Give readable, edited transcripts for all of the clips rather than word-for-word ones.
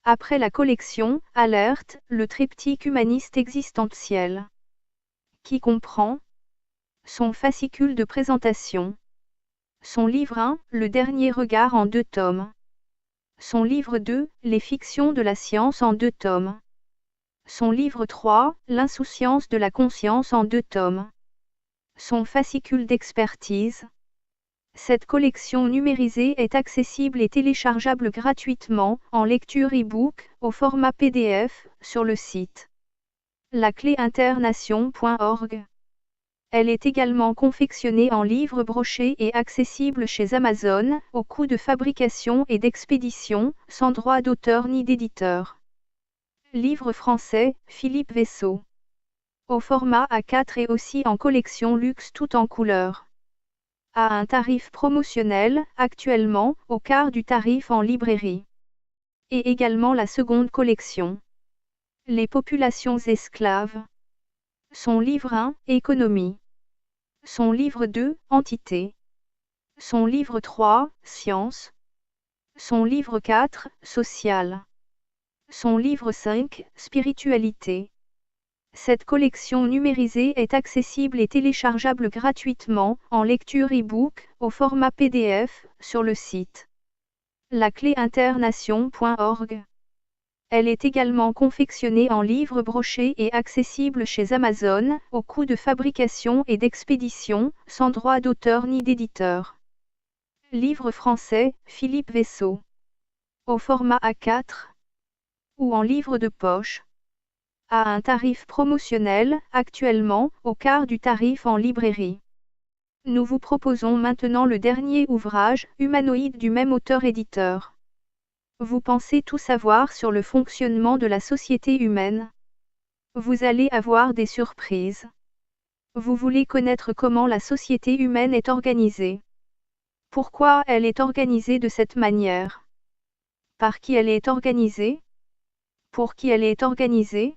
Après la collection « Alerte », le triptyque humaniste existentiel. Qui comprend son fascicule de présentation. Son livre 1, Le dernier regard en 2 tomes. Son livre 2, Les fictions de la science en 2 tomes. Son livre 3, L'insouciance de la conscience en 2 tomes. Son fascicule d'expertise. Cette collection numérisée est accessible et téléchargeable gratuitement, en lecture e-book, au format PDF, sur le site lacléinternation.org. Elle est également confectionnée en livre broché et accessible chez Amazon, au coût de fabrication et d'expédition, sans droit d'auteur ni d'éditeur. Livre français, Philippe Vaisseau. Au format A4 et aussi en collection luxe tout en couleur. À un tarif promotionnel, actuellement, au quart du tarif en librairie. Et également la seconde collection. Les populations esclaves. Son livre 1, Économie. Son livre 2, Entité. Son livre 3, Science. Son livre 4, Social. Son livre 5, Spiritualité. Cette collection numérisée est accessible et téléchargeable gratuitement, en lecture e-book, au format PDF, sur le site lacléinternation.org. Elle est également confectionnée en livre broché et accessible chez Amazon, au coût de fabrication et d'expédition, sans droit d'auteur ni d'éditeur. Livre français, Philippe Vaisseau. Au format A4 ou en livre de poche. À un tarif promotionnel, actuellement, au quart du tarif en librairie. Nous vous proposons maintenant le dernier ouvrage, Humanoïde du même auteur-éditeur. Vous pensez tout savoir sur le fonctionnement de la société humaine? Vous allez avoir des surprises. Vous voulez connaître comment la société humaine est organisée. Pourquoi elle est organisée de cette manière? Par qui elle est organisée? Pour qui elle est organisée?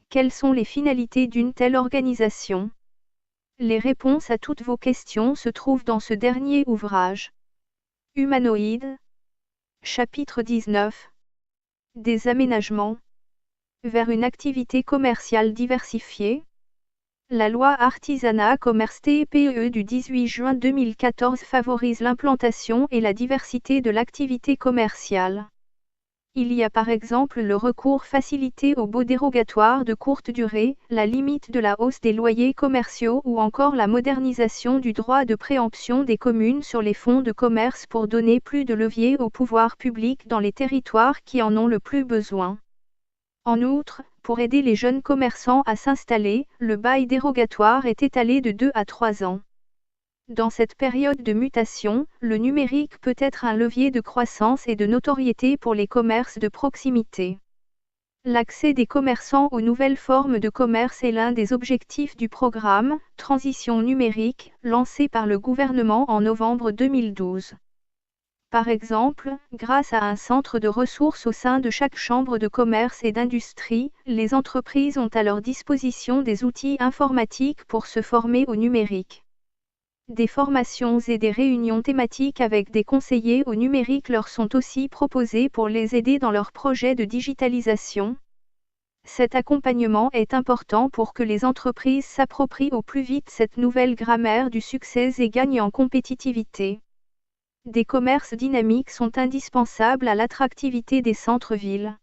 Quelles sont les finalités d'une telle organisation? Les réponses à toutes vos questions se trouvent dans ce dernier ouvrage. Humanoïde. Chapitre 19. Des aménagements. Vers une activité commerciale diversifiée. La loi Artisanat Commerce TPE du 18 juin 2014 favorise l'implantation et la diversité de l'activité commerciale. Il y a par exemple le recours facilité aux baux dérogatoires de courte durée, la limite de la hausse des loyers commerciaux ou encore la modernisation du droit de préemption des communes sur les fonds de commerce pour donner plus de levier au pouvoir public dans les territoires qui en ont le plus besoin. En outre, pour aider les jeunes commerçants à s'installer, le bail dérogatoire est étalé de 2 à 3 ans. Dans cette période de mutation, le numérique peut être un levier de croissance et de notoriété pour les commerces de proximité. L'accès des commerçants aux nouvelles formes de commerce est l'un des objectifs du programme « Transition numérique » lancé par le gouvernement en novembre 2012. Par exemple, grâce à un centre de ressources au sein de chaque chambre de commerce et d'industrie, les entreprises ont à leur disposition des outils informatiques pour se former au numérique. Des formations et des réunions thématiques avec des conseillers au numérique leur sont aussi proposées pour les aider dans leurs projets de digitalisation. Cet accompagnement est important pour que les entreprises s'approprient au plus vite cette nouvelle grammaire du succès et gagnent en compétitivité. Des commerces dynamiques sont indispensables à l'attractivité des centres-villes.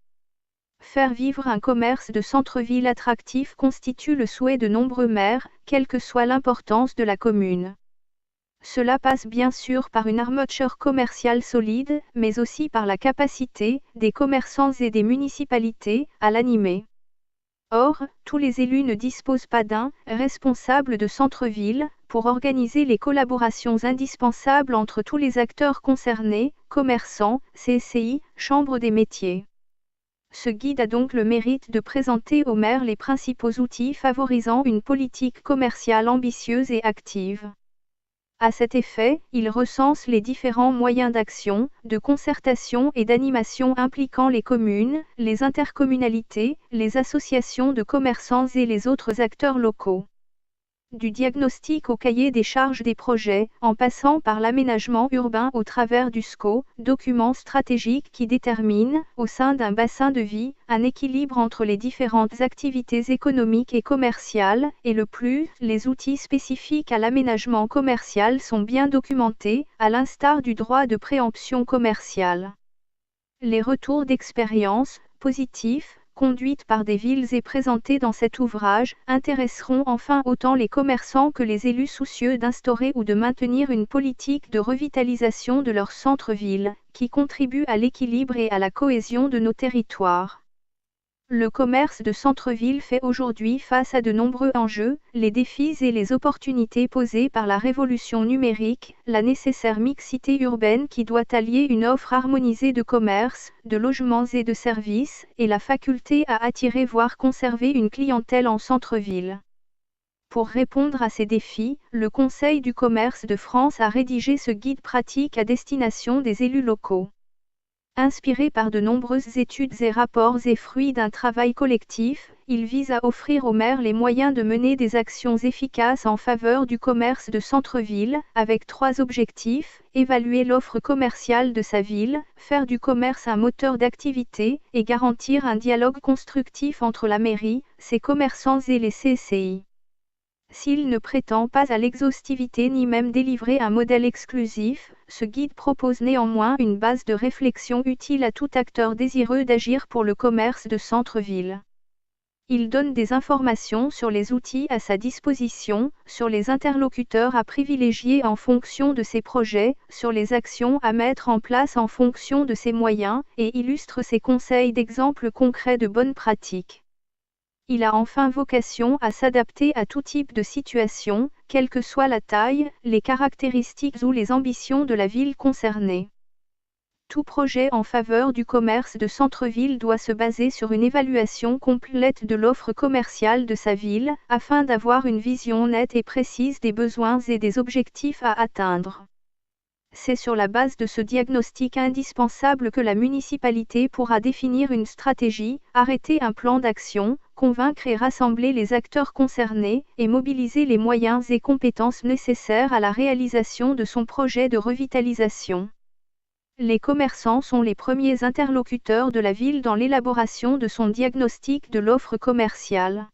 Faire vivre un commerce de centre-ville attractif constitue le souhait de nombreux maires, quelle que soit l'importance de la commune. Cela passe bien sûr par une armature commerciale solide, mais aussi par la capacité des commerçants et des municipalités à l'animer. Or, tous les élus ne disposent pas d'un responsable de centre-ville pour organiser les collaborations indispensables entre tous les acteurs concernés, commerçants, CCI, chambres des métiers. Ce guide a donc le mérite de présenter aux maires les principaux outils favorisant une politique commerciale ambitieuse et active. À cet effet, il recense les différents moyens d'action, de concertation et d'animation impliquant les communes, les intercommunalités, les associations de commerçants et les autres acteurs locaux. du diagnostic au cahier des charges des projets, en passant par l'aménagement urbain au travers du SCO, document stratégique qui détermine, au sein d'un bassin de vie, un équilibre entre les différentes activités économiques et commerciales, et les outils spécifiques à l'aménagement commercial sont bien documentés, à l'instar du droit de préemption commerciale. Les retours d'expérience, positifs, conduites par des villes et présentées dans cet ouvrage, intéresseront enfin autant les commerçants que les élus soucieux d'instaurer ou de maintenir une politique de revitalisation de leur centre-ville, qui contribue à l'équilibre et à la cohésion de nos territoires. Le commerce de centre-ville fait aujourd'hui face à de nombreux enjeux, les défis et les opportunités posées par la révolution numérique, la nécessaire mixité urbaine qui doit allier une offre harmonisée de commerce, de logements et de services, et la faculté à attirer voire conserver une clientèle en centre-ville. Pour répondre à ces défis, le Conseil du commerce de France a rédigé ce guide pratique à destination des élus locaux. Inspiré par de nombreuses études et rapports et fruit d'un travail collectif, il vise à offrir aux maires les moyens de mener des actions efficaces en faveur du commerce de centre-ville, avec 3 objectifs: évaluer l'offre commerciale de sa ville, faire du commerce un moteur d'activité, et garantir un dialogue constructif entre la mairie, ses commerçants et les CCI. S'il ne prétend pas à l'exhaustivité ni même délivrer un modèle exclusif, ce guide propose néanmoins une base de réflexion utile à tout acteur désireux d'agir pour le commerce de centre-ville. Il donne des informations sur les outils à sa disposition, sur les interlocuteurs à privilégier en fonction de ses projets, sur les actions à mettre en place en fonction de ses moyens, et illustre ses conseils d'exemples concrets de bonnes pratiques. Il a enfin vocation à s'adapter à tout type de situation, quelle que soit la taille, les caractéristiques ou les ambitions de la ville concernée. Tout projet en faveur du commerce de centre-ville doit se baser sur une évaluation complète de l'offre commerciale de sa ville, afin d'avoir une vision nette et précise des besoins et des objectifs à atteindre. C'est sur la base de ce diagnostic indispensable que la municipalité pourra définir une stratégie, arrêter un plan d'action, convaincre et rassembler les acteurs concernés, et mobiliser les moyens et compétences nécessaires à la réalisation de son projet de revitalisation. Les commerçants sont les premiers interlocuteurs de la ville dans l'élaboration de son diagnostic de l'offre commerciale.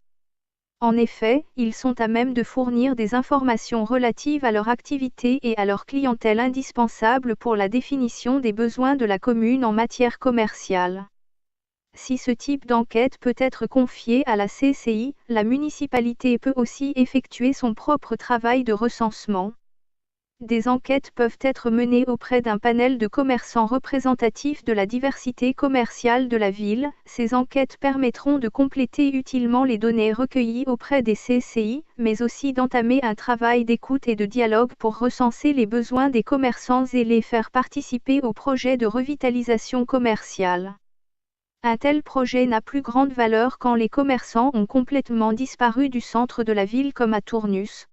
En effet, ils sont à même de fournir des informations relatives à leur activité et à leur clientèle indispensables pour la définition des besoins de la commune en matière commerciale. Si ce type d'enquête peut être confié à la CCI, la municipalité peut aussi effectuer son propre travail de recensement. Des enquêtes peuvent être menées auprès d'un panel de commerçants représentatifs de la diversité commerciale de la ville. Ces enquêtes permettront de compléter utilement les données recueillies auprès des CCI, mais aussi d'entamer un travail d'écoute et de dialogue pour recenser les besoins des commerçants et les faire participer au projet de revitalisation commerciale. Un tel projet n'a plus grande valeur quand les commerçants ont complètement disparu du centre de la ville comme à Tournus.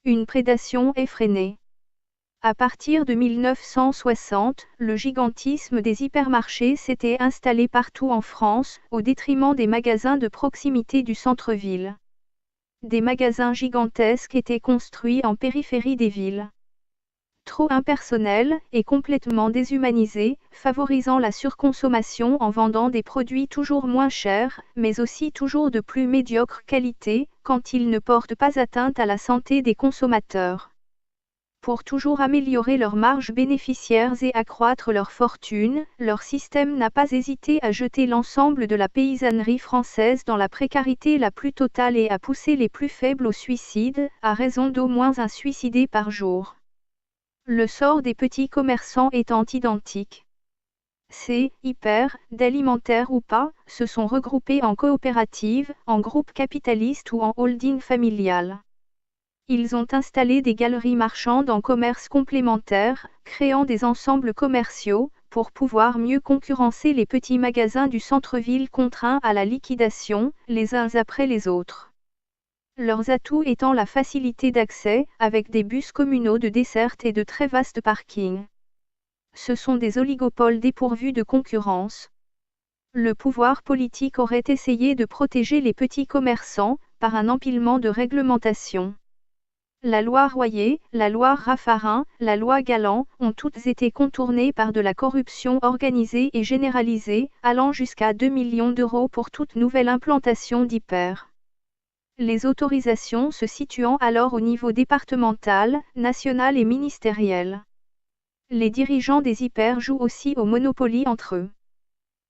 Une prédation effrénée. À partir de 1960, le gigantisme des hypermarchés s'était installé partout en France, au détriment des magasins de proximité du centre-ville. Des magasins gigantesques étaient construits en périphérie des villes. Trop impersonnels et complètement déshumanisés, favorisant la surconsommation en vendant des produits toujours moins chers, mais aussi toujours de plus médiocre qualité, quand ils ne portent pas atteinte à la santé des consommateurs. Pour toujours améliorer leurs marges bénéficiaires et accroître leur fortune, leur système n'a pas hésité à jeter l'ensemble de la paysannerie française dans la précarité la plus totale et à pousser les plus faibles au suicide, à raison d'au moins un suicidé par jour. Le sort des petits commerçants étant identique. Ces hyper, d'alimentaire ou pas, se sont regroupés en coopératives, en groupes capitalistes ou en holding familial. Ils ont installé des galeries marchandes en commerce complémentaire, créant des ensembles commerciaux, pour pouvoir mieux concurrencer les petits magasins du centre-ville contraints à la liquidation, les uns après les autres. Leurs atouts étant la facilité d'accès, avec des bus communaux de desserte et de très vastes parkings. Ce sont des oligopoles dépourvus de concurrence. Le pouvoir politique aurait essayé de protéger les petits commerçants, par un empilement de réglementations. La loi Royer, la loi Raffarin, la loi Galland ont toutes été contournées par de la corruption organisée et généralisée, allant jusqu'à 2 millions d'euros pour toute nouvelle implantation d'hyper. Les autorisations se situant alors au niveau départemental, national et ministériel. Les dirigeants des hyper jouent aussi au Monopoly entre eux.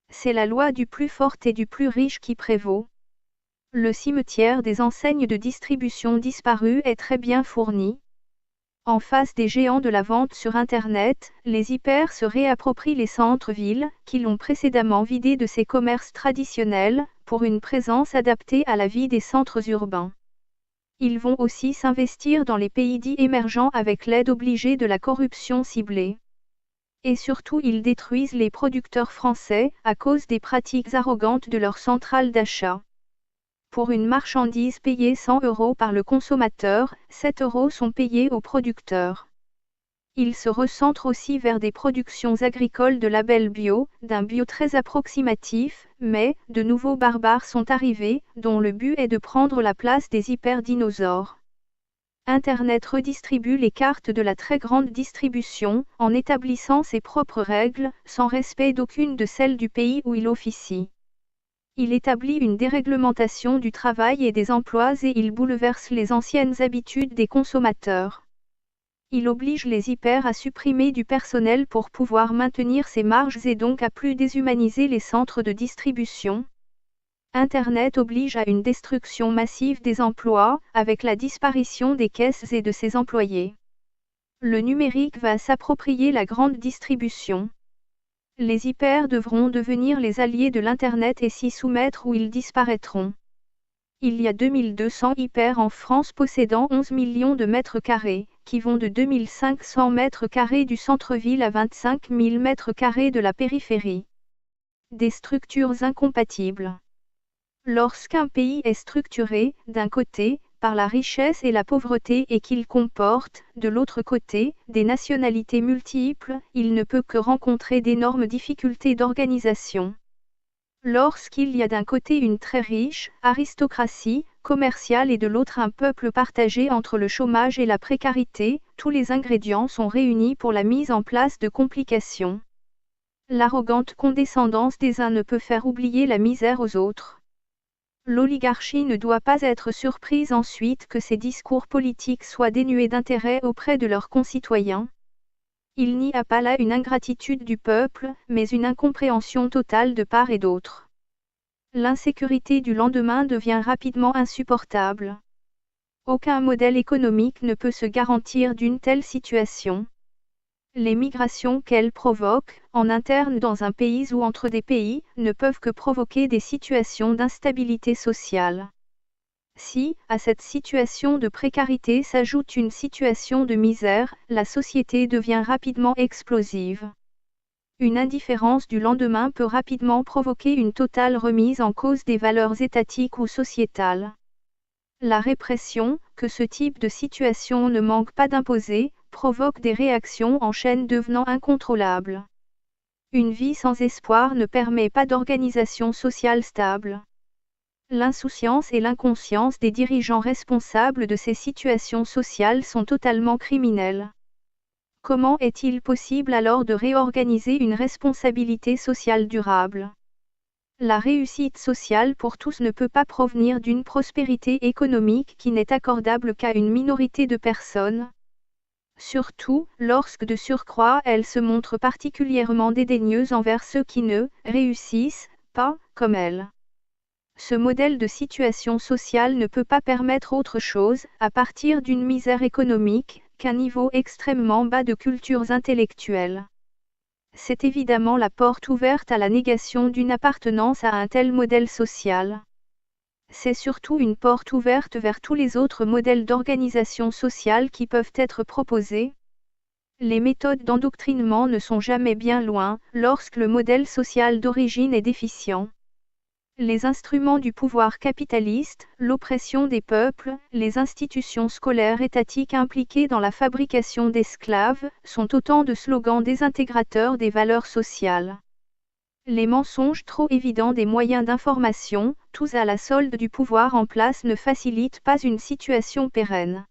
C'est la loi du plus fort et du plus riche qui prévaut. Le cimetière des enseignes de distribution disparues est très bien fourni. En face des géants de la vente sur Internet, les hyper se réapproprient les centres-villes, qui l'ont précédemment vidé de ses commerces traditionnels, pour une présence adaptée à la vie des centres urbains. Ils vont aussi s'investir dans les pays dits émergents avec l'aide obligée de la corruption ciblée. Et surtout ils détruisent les producteurs français, à cause des pratiques arrogantes de leurs centrales d'achat. Pour une marchandise payée 100 € par le consommateur, 7 € sont payés aux producteurs. Ils se recentrent aussi vers des productions agricoles de label bio, d'un bio très approximatif, mais de nouveaux barbares sont arrivés, dont le but est de prendre la place des hyper-dinosaures. Internet redistribue les cartes de la très grande distribution, en établissant ses propres règles, sans respect d'aucune de celles du pays où il officie. Il établit une déréglementation du travail et des emplois et il bouleverse les anciennes habitudes des consommateurs. Il oblige les hyper à supprimer du personnel pour pouvoir maintenir ses marges et donc à plus déshumaniser les centres de distribution. Internet oblige à une destruction massive des emplois, avec la disparition des caisses et de ses employés. Le numérique va s'approprier la grande distribution. Les hyper devront devenir les alliés de l'Internet et s'y soumettre ou ils disparaîtront. Il y a 2200 hyper en France possédant 11 millions de mètres carrés, qui vont de 2500 mètres carrés du centre-ville à 25 000 mètres carrés de la périphérie. Des structures incompatibles. Lorsqu'un pays est structuré, d'un côté, par la richesse et la pauvreté et qu'il comporte, de l'autre côté, des nationalités multiples, il ne peut que rencontrer d'énormes difficultés d'organisation. Lorsqu'il y a d'un côté une très riche aristocratie commerciale et de l'autre un peuple partagé entre le chômage et la précarité, tous les ingrédients sont réunis pour la mise en place de complications. L'arrogante condescendance des uns ne peut faire oublier la misère aux autres. L'oligarchie ne doit pas être surprise ensuite que ses discours politiques soient dénués d'intérêt auprès de leurs concitoyens. Il n'y a pas là une ingratitude du peuple, mais une incompréhension totale de part et d'autre. L'insécurité du lendemain devient rapidement insupportable. Aucun modèle économique ne peut se garantir d'une telle situation. Les migrations qu'elles provoquent, en interne dans un pays ou entre des pays, ne peuvent que provoquer des situations d'instabilité sociale. Si, à cette situation de précarité s'ajoute une situation de misère, la société devient rapidement explosive. Une indifférence du lendemain peut rapidement provoquer une totale remise en cause des valeurs étatiques ou sociétales. La répression, que ce type de situation ne manque pas d'imposer, provoque des réactions en chaîne devenant incontrôlables. Une vie sans espoir ne permet pas d'organisation sociale stable. L'insouciance et l'inconscience des dirigeants responsables de ces situations sociales sont totalement criminelles. Comment est-il possible alors de réorganiser une responsabilité sociale durable ? La réussite sociale pour tous ne peut pas provenir d'une prospérité économique qui n'est accordable qu'à une minorité de personnes. Surtout, lorsque de surcroît elle se montre particulièrement dédaigneuse envers ceux qui ne réussissent pas comme elle. Ce modèle de situation sociale ne peut pas permettre autre chose, à partir d'une misère économique, qu'un niveau extrêmement bas de cultures intellectuelles. C'est évidemment la porte ouverte à la négation d'une appartenance à un tel modèle social. C'est surtout une porte ouverte vers tous les autres modèles d'organisation sociale qui peuvent être proposés. Les méthodes d'endoctrinement ne sont jamais bien loin, lorsque le modèle social d'origine est déficient. Les instruments du pouvoir capitaliste, l'oppression des peuples, les institutions scolaires étatiques impliquées dans la fabrication d'esclaves, sont autant de slogans désintégrateurs des valeurs sociales. Les mensonges trop évidents des moyens d'information, tous à la solde du pouvoir en place ne facilitent pas une situation pérenne.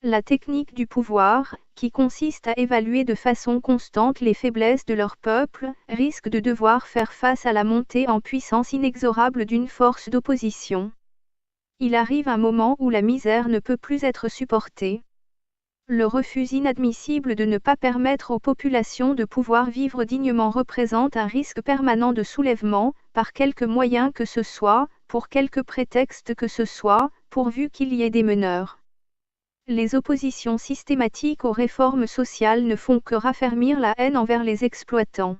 La technique du pouvoir, qui consiste à évaluer de façon constante les faiblesses de leur peuple, risque de devoir faire face à la montée en puissance inexorable d'une force d'opposition. Il arrive un moment où la misère ne peut plus être supportée. Le refus inadmissible de ne pas permettre aux populations de pouvoir vivre dignement représente un risque permanent de soulèvement, par quelque moyen que ce soit, pour quelque prétexte que ce soit, pourvu qu'il y ait des meneurs. Les oppositions systématiques aux réformes sociales ne font que raffermir la haine envers les exploitants.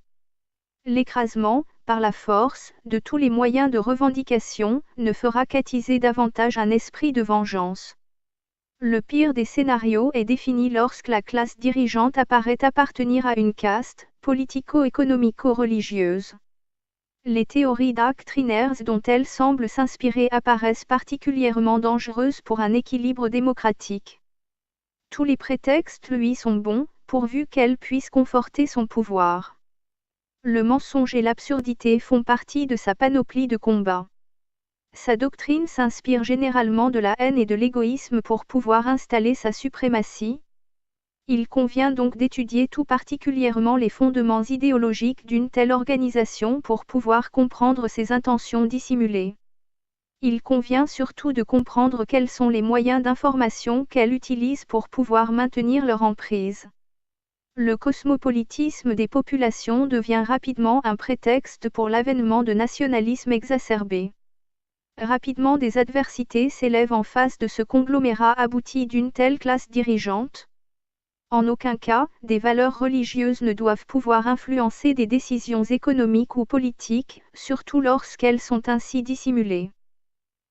L'écrasement, par la force, de tous les moyens de revendication, ne fera qu'attiser davantage un esprit de vengeance. Le pire des scénarios est défini lorsque la classe dirigeante apparaît appartenir à une caste, politico-économico-religieuse. Les théories doctrinaires dont elle semble s'inspirer apparaissent particulièrement dangereuses pour un équilibre démocratique. Tous les prétextes lui sont bons, pourvu qu'elle puisse conforter son pouvoir. Le mensonge et l'absurdité font partie de sa panoplie de combats. Sa doctrine s'inspire généralement de la haine et de l'égoïsme pour pouvoir installer sa suprématie. Il convient donc d'étudier tout particulièrement les fondements idéologiques d'une telle organisation pour pouvoir comprendre ses intentions dissimulées. Il convient surtout de comprendre quels sont les moyens d'information qu'elle utilise pour pouvoir maintenir leur emprise. Le cosmopolitisme des populations devient rapidement un prétexte pour l'avènement de nationalismes exacerbés. Rapidement des adversités s'élèvent en face de ce conglomérat abouti d'une telle classe dirigeante. En aucun cas, des valeurs religieuses ne doivent pouvoir influencer des décisions économiques ou politiques, surtout lorsqu'elles sont ainsi dissimulées.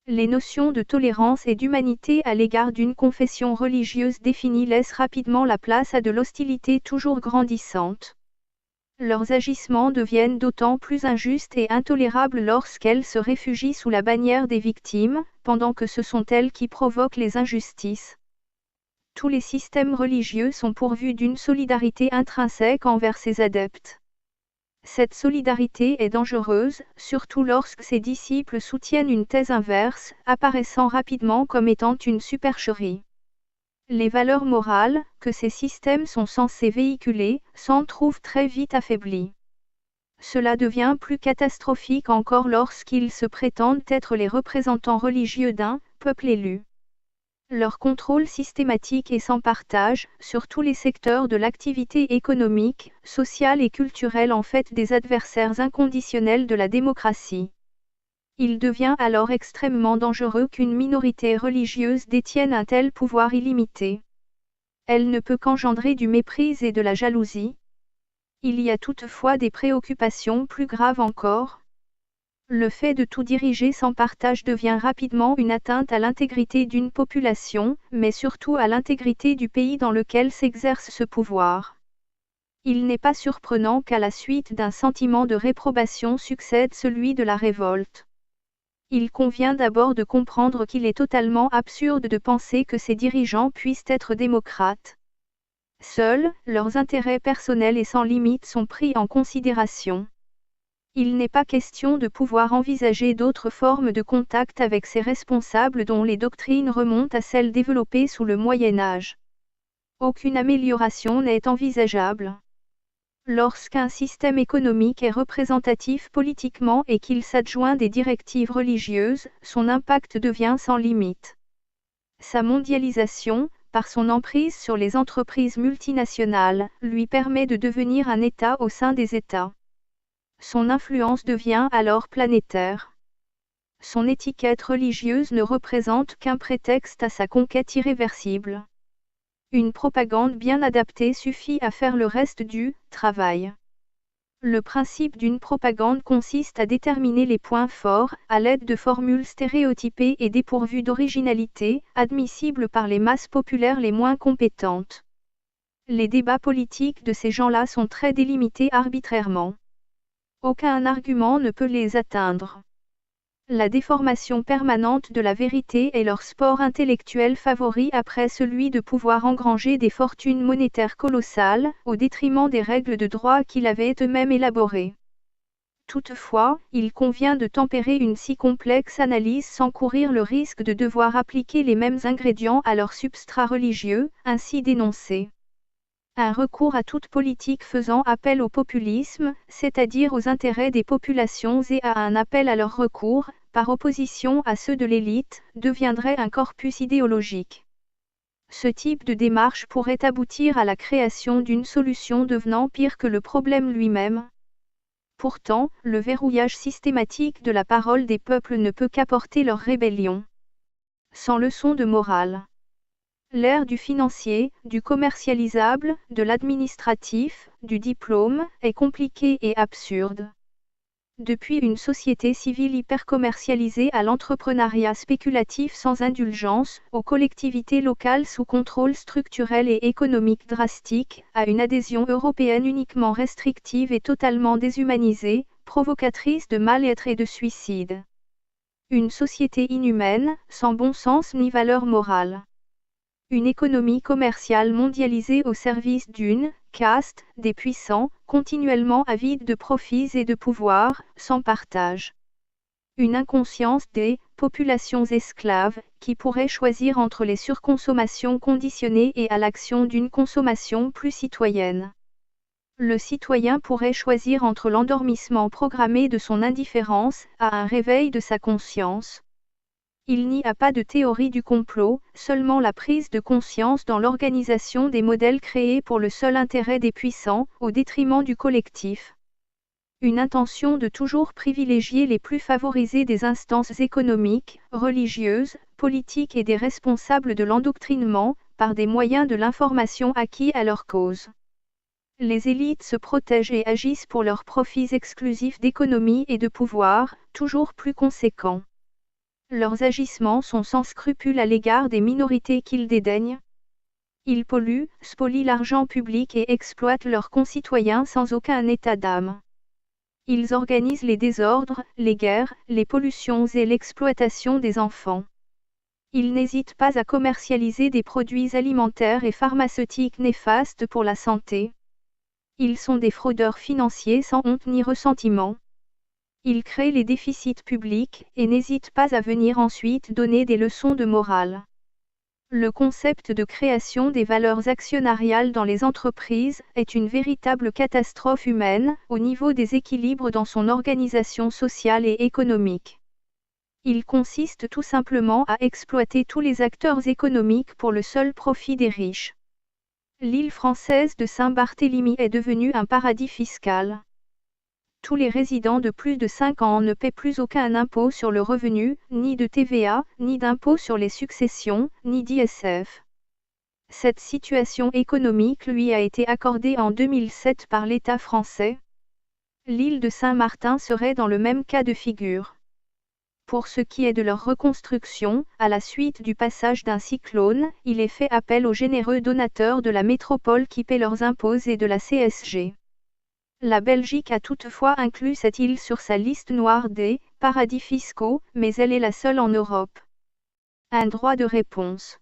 Les notions de tolérance et d'humanité à l'égard d'une confession religieuse définie laissent rapidement la place à de l'hostilité toujours grandissante. Leurs agissements deviennent d'autant plus injustes et intolérables lorsqu'elles se réfugient sous la bannière des victimes, pendant que ce sont elles qui provoquent les injustices. Tous les systèmes religieux sont pourvus d'une solidarité intrinsèque envers ses adeptes. Cette solidarité est dangereuse, surtout lorsque ses disciples soutiennent une thèse inverse, apparaissant rapidement comme étant une supercherie. Les valeurs morales, que ces systèmes sont censés véhiculer, s'en trouvent très vite affaiblies. Cela devient plus catastrophique encore lorsqu'ils se prétendent être les représentants religieux d'un peuple élu. Leur contrôle systématique et sans partage, sur tous les secteurs de l'activité économique, sociale et culturelle en fait des adversaires inconditionnels de la démocratie. Il devient alors extrêmement dangereux qu'une minorité religieuse détienne un tel pouvoir illimité. Elle ne peut qu'engendrer du mépris et de la jalousie. Il y a toutefois des préoccupations plus graves encore. Le fait de tout diriger sans partage devient rapidement une atteinte à l'intégrité d'une population, mais surtout à l'intégrité du pays dans lequel s'exerce ce pouvoir. Il n'est pas surprenant qu'à la suite d'un sentiment de réprobation succède celui de la révolte. Il convient d'abord de comprendre qu'il est totalement absurde de penser que ces dirigeants puissent être démocrates. Seuls, leurs intérêts personnels et sans limite sont pris en considération. Il n'est pas question de pouvoir envisager d'autres formes de contact avec ces responsables dont les doctrines remontent à celles développées sous le Moyen Âge. Aucune amélioration n'est envisageable. Lorsqu'un système économique est représentatif politiquement et qu'il s'adjoint des directives religieuses, son impact devient sans limite. Sa mondialisation, par son emprise sur les entreprises multinationales, lui permet de devenir un État au sein des États. Son influence devient alors planétaire. Son étiquette religieuse ne représente qu'un prétexte à sa conquête irréversible. Une propagande bien adaptée suffit à faire le reste du travail. Le principe d'une propagande consiste à déterminer les points forts, à l'aide de formules stéréotypées et dépourvues d'originalité, admissibles par les masses populaires les moins compétentes. Les débats politiques de ces gens-là sont très délimités arbitrairement. Aucun argument ne peut les atteindre. La déformation permanente de la vérité est leur sport intellectuel favori après celui de pouvoir engranger des fortunes monétaires colossales, au détriment des règles de droit qu'ils avaient eux-mêmes élaborées. Toutefois, il convient de tempérer une si complexe analyse sans courir le risque de devoir appliquer les mêmes ingrédients à leur substrat religieux, ainsi dénoncé. Un recours à toute politique faisant appel au populisme, c'est-à-dire aux intérêts des populations et à un appel à leur recours, par opposition à ceux de l'élite, deviendrait un corpus idéologique. Ce type de démarche pourrait aboutir à la création d'une solution devenant pire que le problème lui-même. Pourtant, le verrouillage systématique de la parole des peuples ne peut qu'apporter leur rébellion. Sans leçon de morale. L'ère du financier, du commercialisable, de l'administratif, du diplôme, est compliquée et absurde. Depuis une société civile hyper-commercialisée à l'entrepreneuriat spéculatif sans indulgence, aux collectivités locales sous contrôle structurel et économique drastique, à une adhésion européenne uniquement restrictive et totalement déshumanisée, provocatrice de mal-être et de suicide. Une société inhumaine, sans bon sens ni valeur morale. Une économie commerciale mondialisée au service d'une caste, des puissants, continuellement avides de profits et de pouvoir, sans partage. Une inconscience des populations esclaves, qui pourraient choisir entre les surconsommations conditionnées et à l'action d'une consommation plus citoyenne. Le citoyen pourrait choisir entre l'endormissement programmé de son indifférence, à un réveil de sa conscience. Il n'y a pas de théorie du complot, seulement la prise de conscience dans l'organisation des modèles créés pour le seul intérêt des puissants, au détriment du collectif. Une intention de toujours privilégier les plus favorisés des instances économiques, religieuses, politiques et des responsables de l'endoctrinement, par des moyens de l'information acquis à leur cause. Les élites se protègent et agissent pour leurs profits exclusifs d'économie et de pouvoir, toujours plus conséquents. Leurs agissements sont sans scrupule à l'égard des minorités qu'ils dédaignent. Ils polluent, spolient l'argent public et exploitent leurs concitoyens sans aucun état d'âme. Ils organisent les désordres, les guerres, les pollutions et l'exploitation des enfants. Ils n'hésitent pas à commercialiser des produits alimentaires et pharmaceutiques néfastes pour la santé. Ils sont des fraudeurs financiers sans honte ni ressentiment. Ils créent les déficits publics, et n'hésitent pas à venir ensuite donner des leçons de morale. Le concept de création des valeurs actionnariales dans les entreprises est une véritable catastrophe humaine, au niveau des équilibres dans son organisation sociale et économique. Il consiste tout simplement à exploiter tous les acteurs économiques pour le seul profit des riches. L'île française de Saint-Barthélemy est devenue un paradis fiscal. Tous les résidents de plus de 5 ans ne paient plus aucun impôt sur le revenu, ni de TVA, ni d'impôt sur les successions, ni d'ISF. Cette situation économique lui a été accordée en 2007 par l'État français. L'île de Saint-Martin serait dans le même cas de figure. Pour ce qui est de leur reconstruction, à la suite du passage d'un cyclone, il est fait appel aux généreux donateurs de la métropole qui paient leurs impôts et de la CSG. La Belgique a toutefois inclus cette île sur sa liste noire des paradis fiscaux, mais elle est la seule en Europe. Un droit de réponse.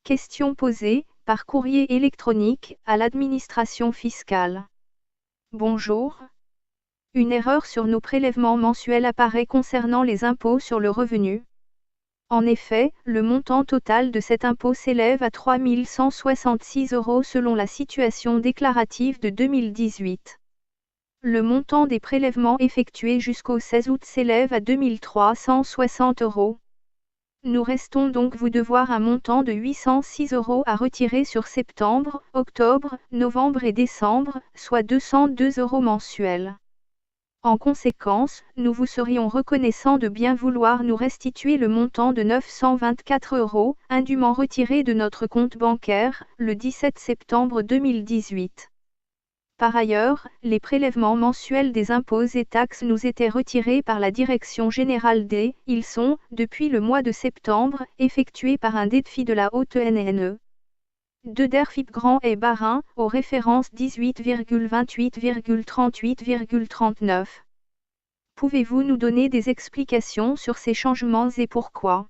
Question posée, par courrier électronique, à l'administration fiscale. Bonjour. Une erreur sur nos prélèvements mensuels apparaît concernant les impôts sur le revenu. En effet, le montant total de cet impôt s'élève à 3 166 € selon la situation déclarative de 2018. Le montant des prélèvements effectués jusqu'au 16 août s'élève à 2 360 €. Nous restons donc vous devoir un montant de 806 € à retirer sur septembre, octobre, novembre et décembre, soit 202 € mensuels. En conséquence, nous vous serions reconnaissants de bien vouloir nous restituer le montant de 924 € indûment retiré de notre compte bancaire, le 17 septembre 2018. Par ailleurs, les prélèvements mensuels des impôts et taxes nous étaient retirés par la Direction générale des, ils sont, depuis le mois de septembre, effectués par un DETFI de la haute NNE. De DERFIP Grand et Barin, aux références 18,28,38,39. Pouvez-vous nous donner des explications sur ces changements et pourquoi?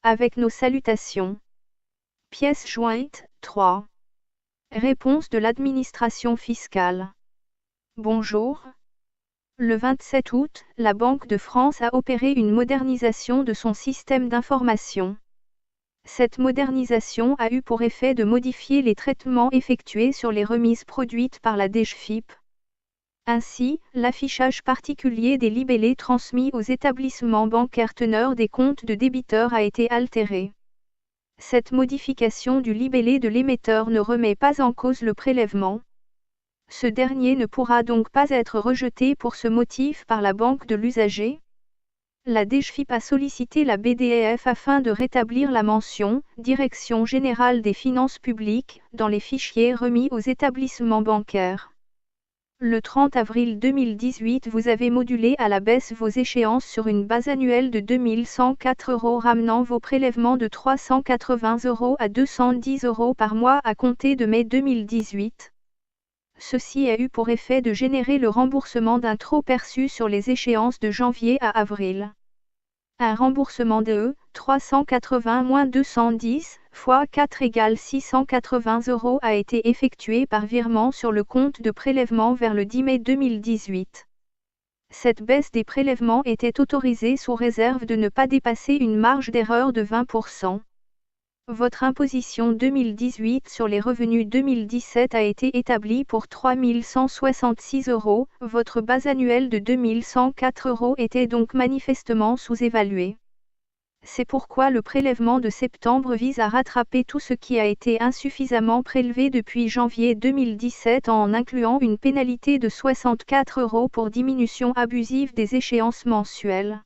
Avec nos salutations. Pièce jointe, 3. Réponse de l'administration fiscale. Bonjour. Le 27 août, la Banque de France a opéré une modernisation de son système d'information. Cette modernisation a eu pour effet de modifier les traitements effectués sur les remises produites par la DGFiP. Ainsi, l'affichage particulier des libellés transmis aux établissements bancaires teneurs des comptes de débiteurs a été altéré. Cette modification du libellé de l'émetteur ne remet pas en cause le prélèvement. Ce dernier ne pourra donc pas être rejeté pour ce motif par la banque de l'usager. La DGFiP a sollicité la BDEF afin de rétablir la mention « Direction générale des finances publiques » dans les fichiers remis aux établissements bancaires. Le 30 avril 2018, vous avez modulé à la baisse vos échéances sur une base annuelle de 2104 €, ramenant vos prélèvements de 380 € à 210 € par mois à compter de mai 2018. Ceci a eu pour effet de générer le remboursement d'un trop perçu sur les échéances de janvier à avril. Un remboursement de 380 moins 210 fois 4 égale 680 € a été effectué par virement sur le compte de prélèvement vers le 10 mai 2018. Cette baisse des prélèvements était autorisée sous réserve de ne pas dépasser une marge d'erreur de 20%. Votre imposition 2018 sur les revenus 2017 a été établie pour 3 166 €, votre base annuelle de 2104 € était donc manifestement sous-évaluée. C'est pourquoi le prélèvement de septembre vise à rattraper tout ce qui a été insuffisamment prélevé depuis janvier 2017 en incluant une pénalité de 64 € pour diminution abusive des échéances mensuelles.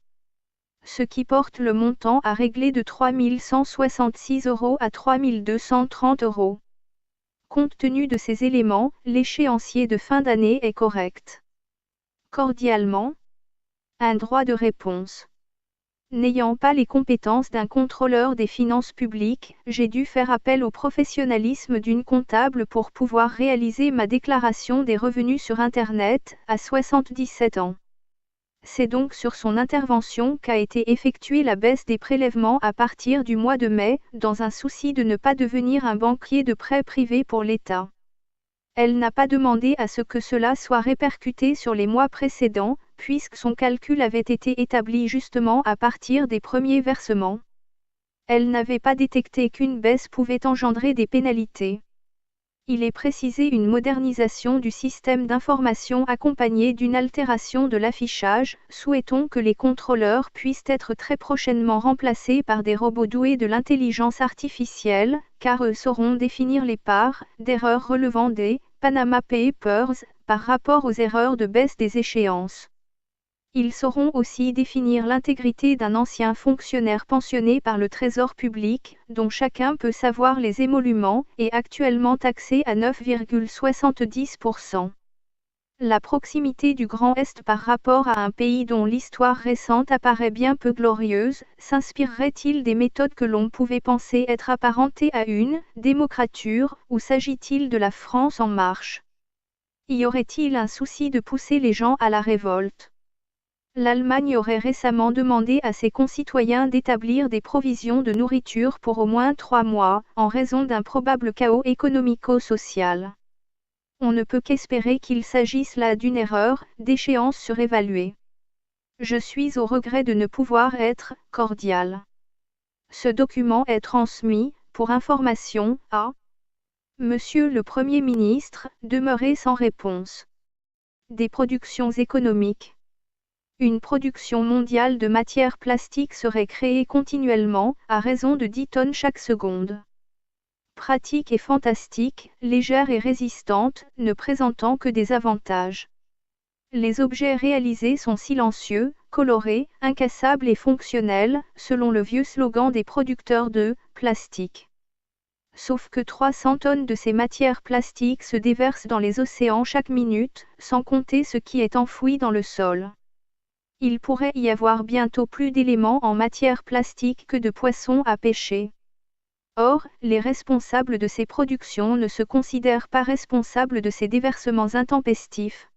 Ce qui porte le montant à régler de 3 166 € à 3 230 €. Compte tenu de ces éléments, l'échéancier de fin d'année est correct. Cordialement, un droit de réponse. N'ayant pas les compétences d'un contrôleur des finances publiques, j'ai dû faire appel au professionnalisme d'une comptable pour pouvoir réaliser ma déclaration des revenus sur Internet, à 77 ans. C'est donc sur son intervention qu'a été effectuée la baisse des prélèvements à partir du mois de mai, dans un souci de ne pas devenir un banquier de prêt privé pour l'État. Elle n'a pas demandé à ce que cela soit répercuté sur les mois précédents, puisque son calcul avait été établi justement à partir des premiers versements. Elle n'avait pas détecté qu'une baisse pouvait engendrer des pénalités. Il est précisé une modernisation du système d'information accompagnée d'une altération de l'affichage. Souhaitons que les contrôleurs puissent être très prochainement remplacés par des robots doués de l'intelligence artificielle, car eux sauront définir les parts d'erreurs relevant des Panama Papers par rapport aux erreurs de baisse des échéances. Ils sauront aussi définir l'intégrité d'un ancien fonctionnaire pensionné par le Trésor public, dont chacun peut savoir les émoluments, et actuellement taxé à 9,70%. La proximité du Grand Est par rapport à un pays dont l'histoire récente apparaît bien peu glorieuse, s'inspirerait-il des méthodes que l'on pouvait penser être apparentées à une démocrature, ou s'agit-il de la France en marche? Y aurait-il un souci de pousser les gens à la révolte? L'Allemagne aurait récemment demandé à ses concitoyens d'établir des provisions de nourriture pour au moins 3 mois, en raison d'un probable chaos économico-social. On ne peut qu'espérer qu'il s'agisse là d'une erreur, d'échéance surévaluée. Je suis au regret de ne pouvoir être cordial. Ce document est transmis, pour information, à Monsieur le Premier ministre, demeuré sans réponse. Des productions économiques. Une production mondiale de matières plastiques serait créée continuellement, à raison de 10 tonnes chaque seconde. Pratique et fantastique, légère et résistante, ne présentant que des avantages. Les objets réalisés sont silencieux, colorés, incassables et fonctionnels, selon le vieux slogan des producteurs de plastique. Sauf que 300 tonnes de ces matières plastiques se déversent dans les océans chaque minute, sans compter ce qui est enfoui dans le sol. Il pourrait y avoir bientôt plus d'éléments en matière plastique que de poissons à pêcher. Or, les responsables de ces productions ne se considèrent pas responsables de ces déversements intempestifs.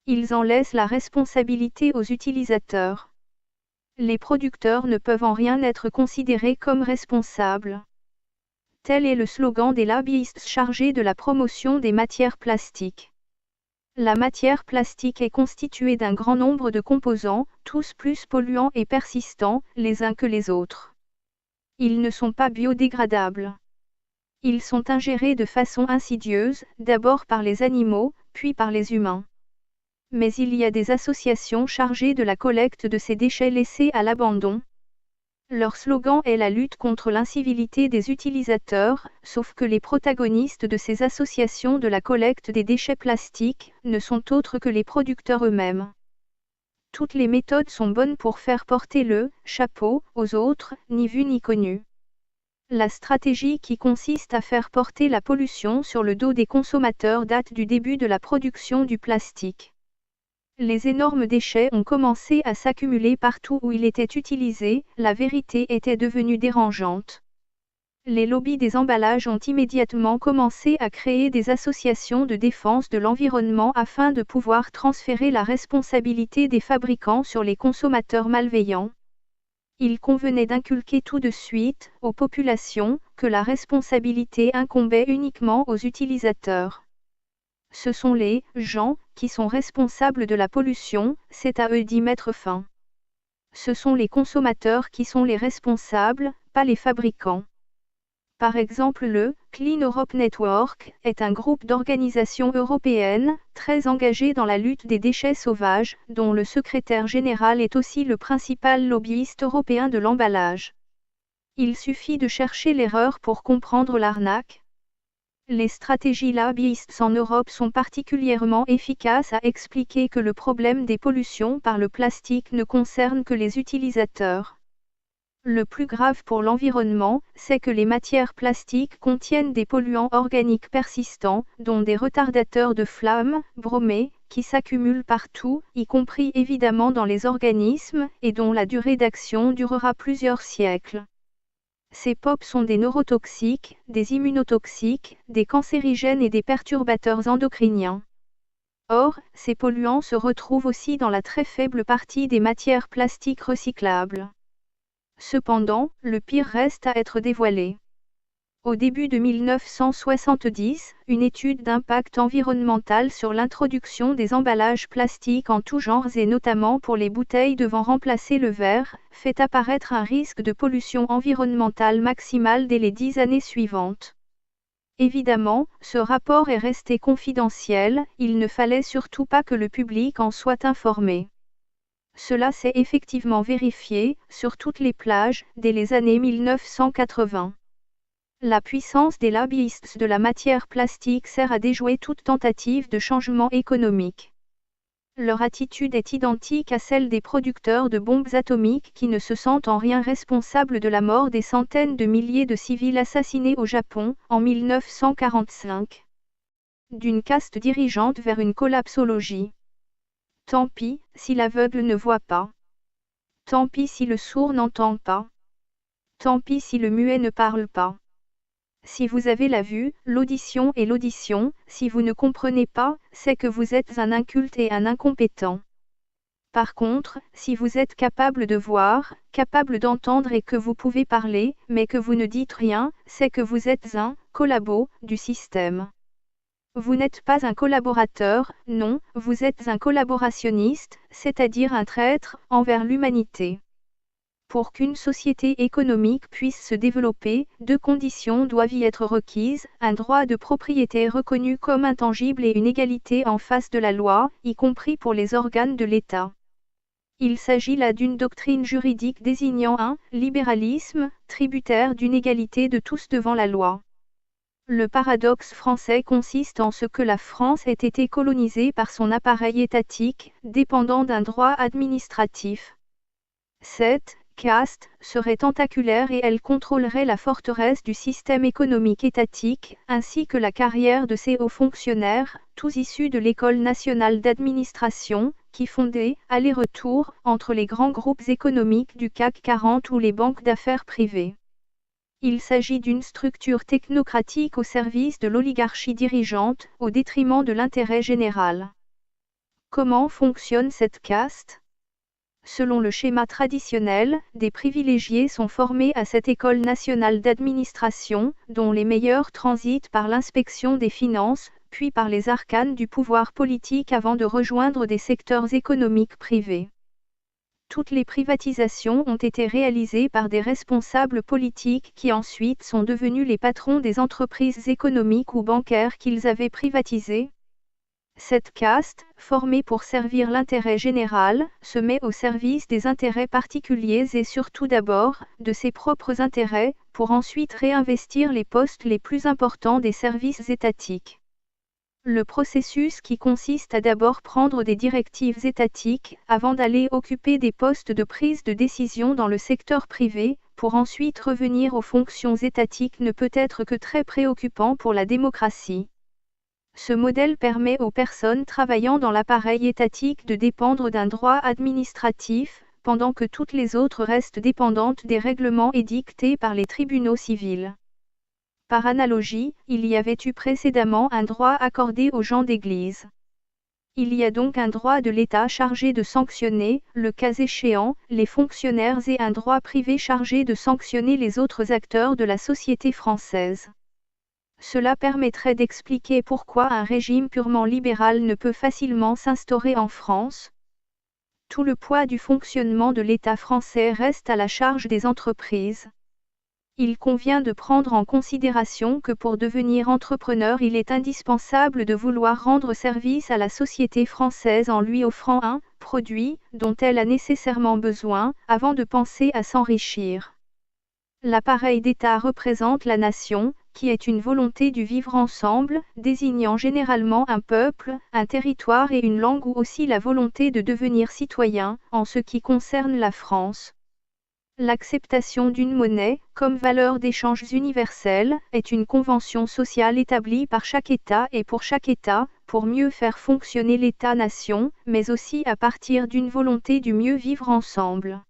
Ils en laissent la responsabilité aux utilisateurs. Les producteurs ne peuvent en rien être considérés comme responsables. Tel est le slogan des lobbyistes chargés de la promotion des matières plastiques. La matière plastique est constituée d'un grand nombre de composants, tous plus polluants et persistants, les uns que les autres. Ils ne sont pas biodégradables. Ils sont ingérés de façon insidieuse, d'abord par les animaux, puis par les humains. Mais il y a des associations chargées de la collecte de ces déchets laissés à l'abandon. Leur slogan est la lutte contre l'incivilité des utilisateurs, sauf que les protagonistes de ces associations de la collecte des déchets plastiques ne sont autres que les producteurs eux-mêmes. Toutes les méthodes sont bonnes pour faire porter le chapeau aux autres, ni vu ni connu. La stratégie qui consiste à faire porter la pollution sur le dos des consommateurs date du début de la production du plastique. Les énormes déchets ont commencé à s'accumuler partout où il était utilisé, la vérité était devenue dérangeante. Les lobbies des emballages ont immédiatement commencé à créer des associations de défense de l'environnement afin de pouvoir transférer la responsabilité des fabricants sur les consommateurs malveillants. Il convenait d'inculquer tout de suite, aux populations, que la responsabilité incombait uniquement aux utilisateurs. Ce sont les gens qui sont responsables de la pollution, c'est à eux d'y mettre fin. Ce sont les consommateurs qui sont les responsables, pas les fabricants. Par exemple, le Clean Europe Network est un groupe d'organisations européennes très engagé dans la lutte des déchets sauvages, dont le secrétaire général est aussi le principal lobbyiste européen de l'emballage. Il suffit de chercher l'erreur pour comprendre l'arnaque. Les stratégies lobbyistes en Europe sont particulièrement efficaces à expliquer que le problème des pollutions par le plastique ne concerne que les utilisateurs. Le plus grave pour l'environnement, c'est que les matières plastiques contiennent des polluants organiques persistants, dont des retardateurs de flamme, bromés, qui s'accumulent partout, y compris évidemment dans les organismes, et dont la durée d'action durera plusieurs siècles. Ces POP sont des neurotoxiques, des immunotoxiques, des cancérigènes et des perturbateurs endocriniens. Or, ces polluants se retrouvent aussi dans la très faible partie des matières plastiques recyclables. Cependant, le pire reste à être dévoilé. Au début de 1970, une étude d'impact environnemental sur l'introduction des emballages plastiques en tous genres et notamment pour les bouteilles devant remplacer le verre, fait apparaître un risque de pollution environnementale maximale dès les 10 années suivantes. Évidemment, ce rapport est resté confidentiel, il ne fallait surtout pas que le public en soit informé. Cela s'est effectivement vérifié, sur toutes les plages, dès les années 1980. La puissance des lobbyistes de la matière plastique sert à déjouer toute tentative de changement économique. Leur attitude est identique à celle des producteurs de bombes atomiques qui ne se sentent en rien responsables de la mort des centaines de milliers de civils assassinés au Japon, en 1945. D'une caste dirigeante vers une collapsologie. Tant pis, si l'aveugle ne voit pas. Tant pis si le sourd n'entend pas. Tant pis si le muet ne parle pas. Si vous avez la vue, l'audition et l'audition, si vous ne comprenez pas, c'est que vous êtes un inculte et un incompétent. Par contre, si vous êtes capable de voir, capable d'entendre et que vous pouvez parler, mais que vous ne dites rien, c'est que vous êtes un collabo du système. Vous n'êtes pas un collaborateur, non, vous êtes un collaborationniste, c'est-à-dire un traître envers l'humanité. Pour qu'une société économique puisse se développer, deux conditions doivent y être requises, un droit de propriété reconnu comme intangible et une égalité en face de la loi, y compris pour les organes de l'État. Il s'agit là d'une doctrine juridique désignant un libéralisme tributaire d'une égalité de tous devant la loi. Le paradoxe français consiste en ce que la France ait été colonisée par son appareil étatique, dépendant d'un droit administratif. Cette caste serait tentaculaire et elle contrôlerait la forteresse du système économique étatique, ainsi que la carrière de ses hauts fonctionnaires, tous issus de l'École nationale d'administration, qui font des allers-retours entre les grands groupes économiques du CAC 40 ou les banques d'affaires privées. Il s'agit d'une structure technocratique au service de l'oligarchie dirigeante, au détriment de l'intérêt général. Comment fonctionne cette caste ? Selon le schéma traditionnel, des privilégiés sont formés à cette école nationale d'administration, dont les meilleurs transitent par l'inspection des finances, puis par les arcanes du pouvoir politique avant de rejoindre des secteurs économiques privés. Toutes les privatisations ont été réalisées par des responsables politiques qui ensuite sont devenus les patrons des entreprises économiques ou bancaires qu'ils avaient privatisées. Cette caste, formée pour servir l'intérêt général, se met au service des intérêts particuliers et surtout d'abord, de ses propres intérêts, pour ensuite réinvestir les postes les plus importants des services étatiques. Le processus qui consiste à d'abord prendre des directives étatiques, avant d'aller occuper des postes de prise de décision dans le secteur privé, pour ensuite revenir aux fonctions étatiques ne peut être que très préoccupant pour la démocratie. Ce modèle permet aux personnes travaillant dans l'appareil étatique de dépendre d'un droit administratif, pendant que toutes les autres restent dépendantes des règlements édictés par les tribunaux civils. Par analogie, il y avait eu précédemment un droit accordé aux gens d'Église. Il y a donc un droit de l'État chargé de sanctionner, le cas échéant, les fonctionnaires et un droit privé chargé de sanctionner les autres acteurs de la société française. Cela permettrait d'expliquer pourquoi un régime purement libéral ne peut facilement s'instaurer en France. Tout le poids du fonctionnement de l'État français reste à la charge des entreprises. Il convient de prendre en considération que pour devenir entrepreneur, il est indispensable de vouloir rendre service à la société française en lui offrant un produit dont elle a nécessairement besoin, avant de penser à s'enrichir. L'appareil d'État représente la nation, qui est une volonté du vivre ensemble, désignant généralement un peuple, un territoire et une langue ou aussi la volonté de devenir citoyen, en ce qui concerne la France. L'acceptation d'une monnaie, comme valeur d'échange universelle, est une convention sociale établie par chaque État et pour chaque État, pour mieux faire fonctionner l'État-nation, mais aussi à partir d'une volonté du mieux vivre ensemble.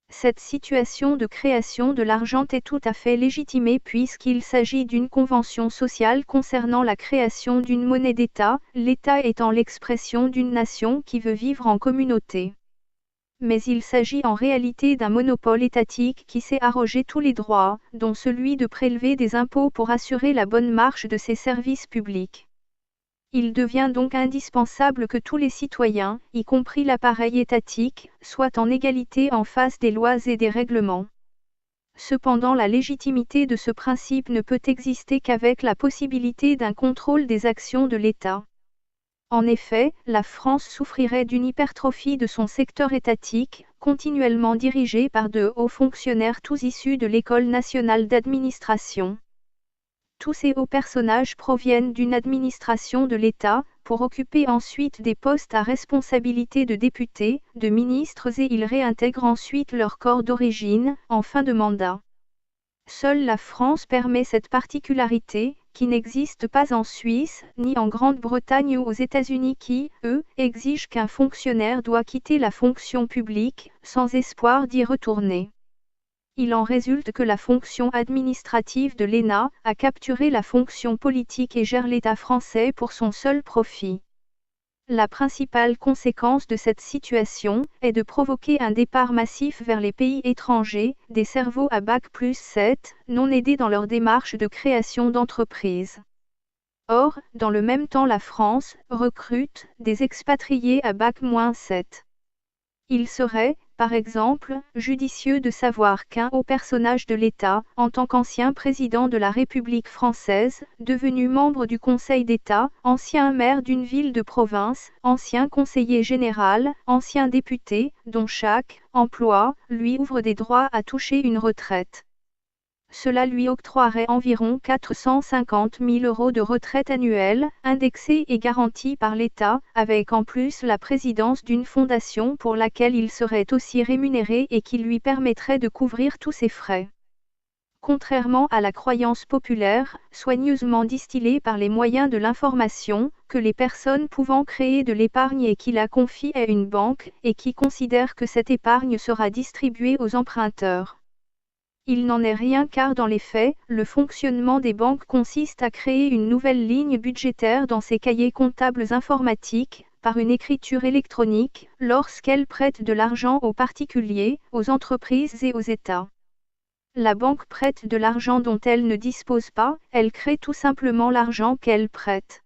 Cette situation de création de l'argent est tout à fait légitimée puisqu'il s'agit d'une convention sociale concernant la création d'une monnaie d'État, l'État étant l'expression d'une nation qui veut vivre en communauté. Mais il s'agit en réalité d'un monopole étatique qui s'est arrogé tous les droits, dont celui de prélever des impôts pour assurer la bonne marche de ses services publics. Il devient donc indispensable que tous les citoyens, y compris l'appareil étatique, soient en égalité en face des lois et des règlements. Cependant, la légitimité de ce principe ne peut exister qu'avec la possibilité d'un contrôle des actions de l'État. En effet, la France souffrirait d'une hypertrophie de son secteur étatique, continuellement dirigé par de hauts fonctionnaires tous issus de l'École nationale d'administration. Tous ces hauts personnages proviennent d'une administration de l'État, pour occuper ensuite des postes à responsabilité de députés, de ministres et ils réintègrent ensuite leur corps d'origine, en fin de mandat. Seule la France permet cette particularité, qui n'existe pas en Suisse, ni en Grande-Bretagne ou aux États-Unis qui, eux, exigent qu'un fonctionnaire doit quitter la fonction publique, sans espoir d'y retourner. Il en résulte que la fonction administrative de l'ENA a capturé la fonction politique et gère l'État français pour son seul profit. La principale conséquence de cette situation est de provoquer un départ massif vers les pays étrangers, des cerveaux à bac+7, non aidés dans leur démarche de création d'entreprises. Or, dans le même temps la France recrute des expatriés à bac-7. Il serait, par exemple, judicieux de savoir qu'un haut personnage de l'État, en tant qu'ancien président de la République française, devenu membre du Conseil d'État, ancien maire d'une ville de province, ancien conseiller général, ancien député, dont chaque emploi lui ouvre des droits à toucher une retraite. Cela lui octroierait environ 450 000 € de retraite annuelle, indexée et garantie par l'État, avec en plus la présidence d'une fondation pour laquelle il serait aussi rémunéré et qui lui permettrait de couvrir tous ses frais. Contrairement à la croyance populaire, soigneusement distillée par les moyens de l'information, que les personnes pouvant créer de l'épargne et qui la confient à une banque, et qui considèrent que cette épargne sera distribuée aux emprunteurs. Il n'en est rien car dans les faits, le fonctionnement des banques consiste à créer une nouvelle ligne budgétaire dans ses cahiers comptables informatiques, par une écriture électronique, lorsqu'elles prêtent de l'argent aux particuliers, aux entreprises et aux États. La banque prête de l'argent dont elle ne dispose pas, elle crée tout simplement l'argent qu'elle prête.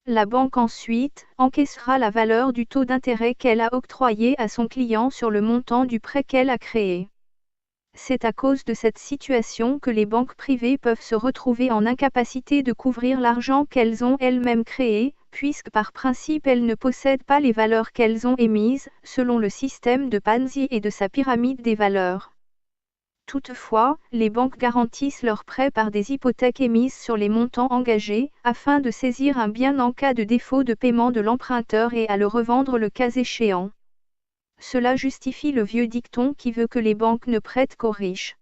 La banque ensuite encaissera la valeur du taux d'intérêt qu'elle a octroyé à son client sur le montant du prêt qu'elle a créé. C'est à cause de cette situation que les banques privées peuvent se retrouver en incapacité de couvrir l'argent qu'elles ont elles-mêmes créé, puisque par principe elles ne possèdent pas les valeurs qu'elles ont émises, selon le système de Ponzi et de sa pyramide des valeurs. Toutefois, les banques garantissent leurs prêts par des hypothèques émises sur les montants engagés, afin de saisir un bien en cas de défaut de paiement de l'emprunteur et à le revendre le cas échéant. Cela justifie le vieux dicton qui veut que les banques ne prêtent qu'aux riches.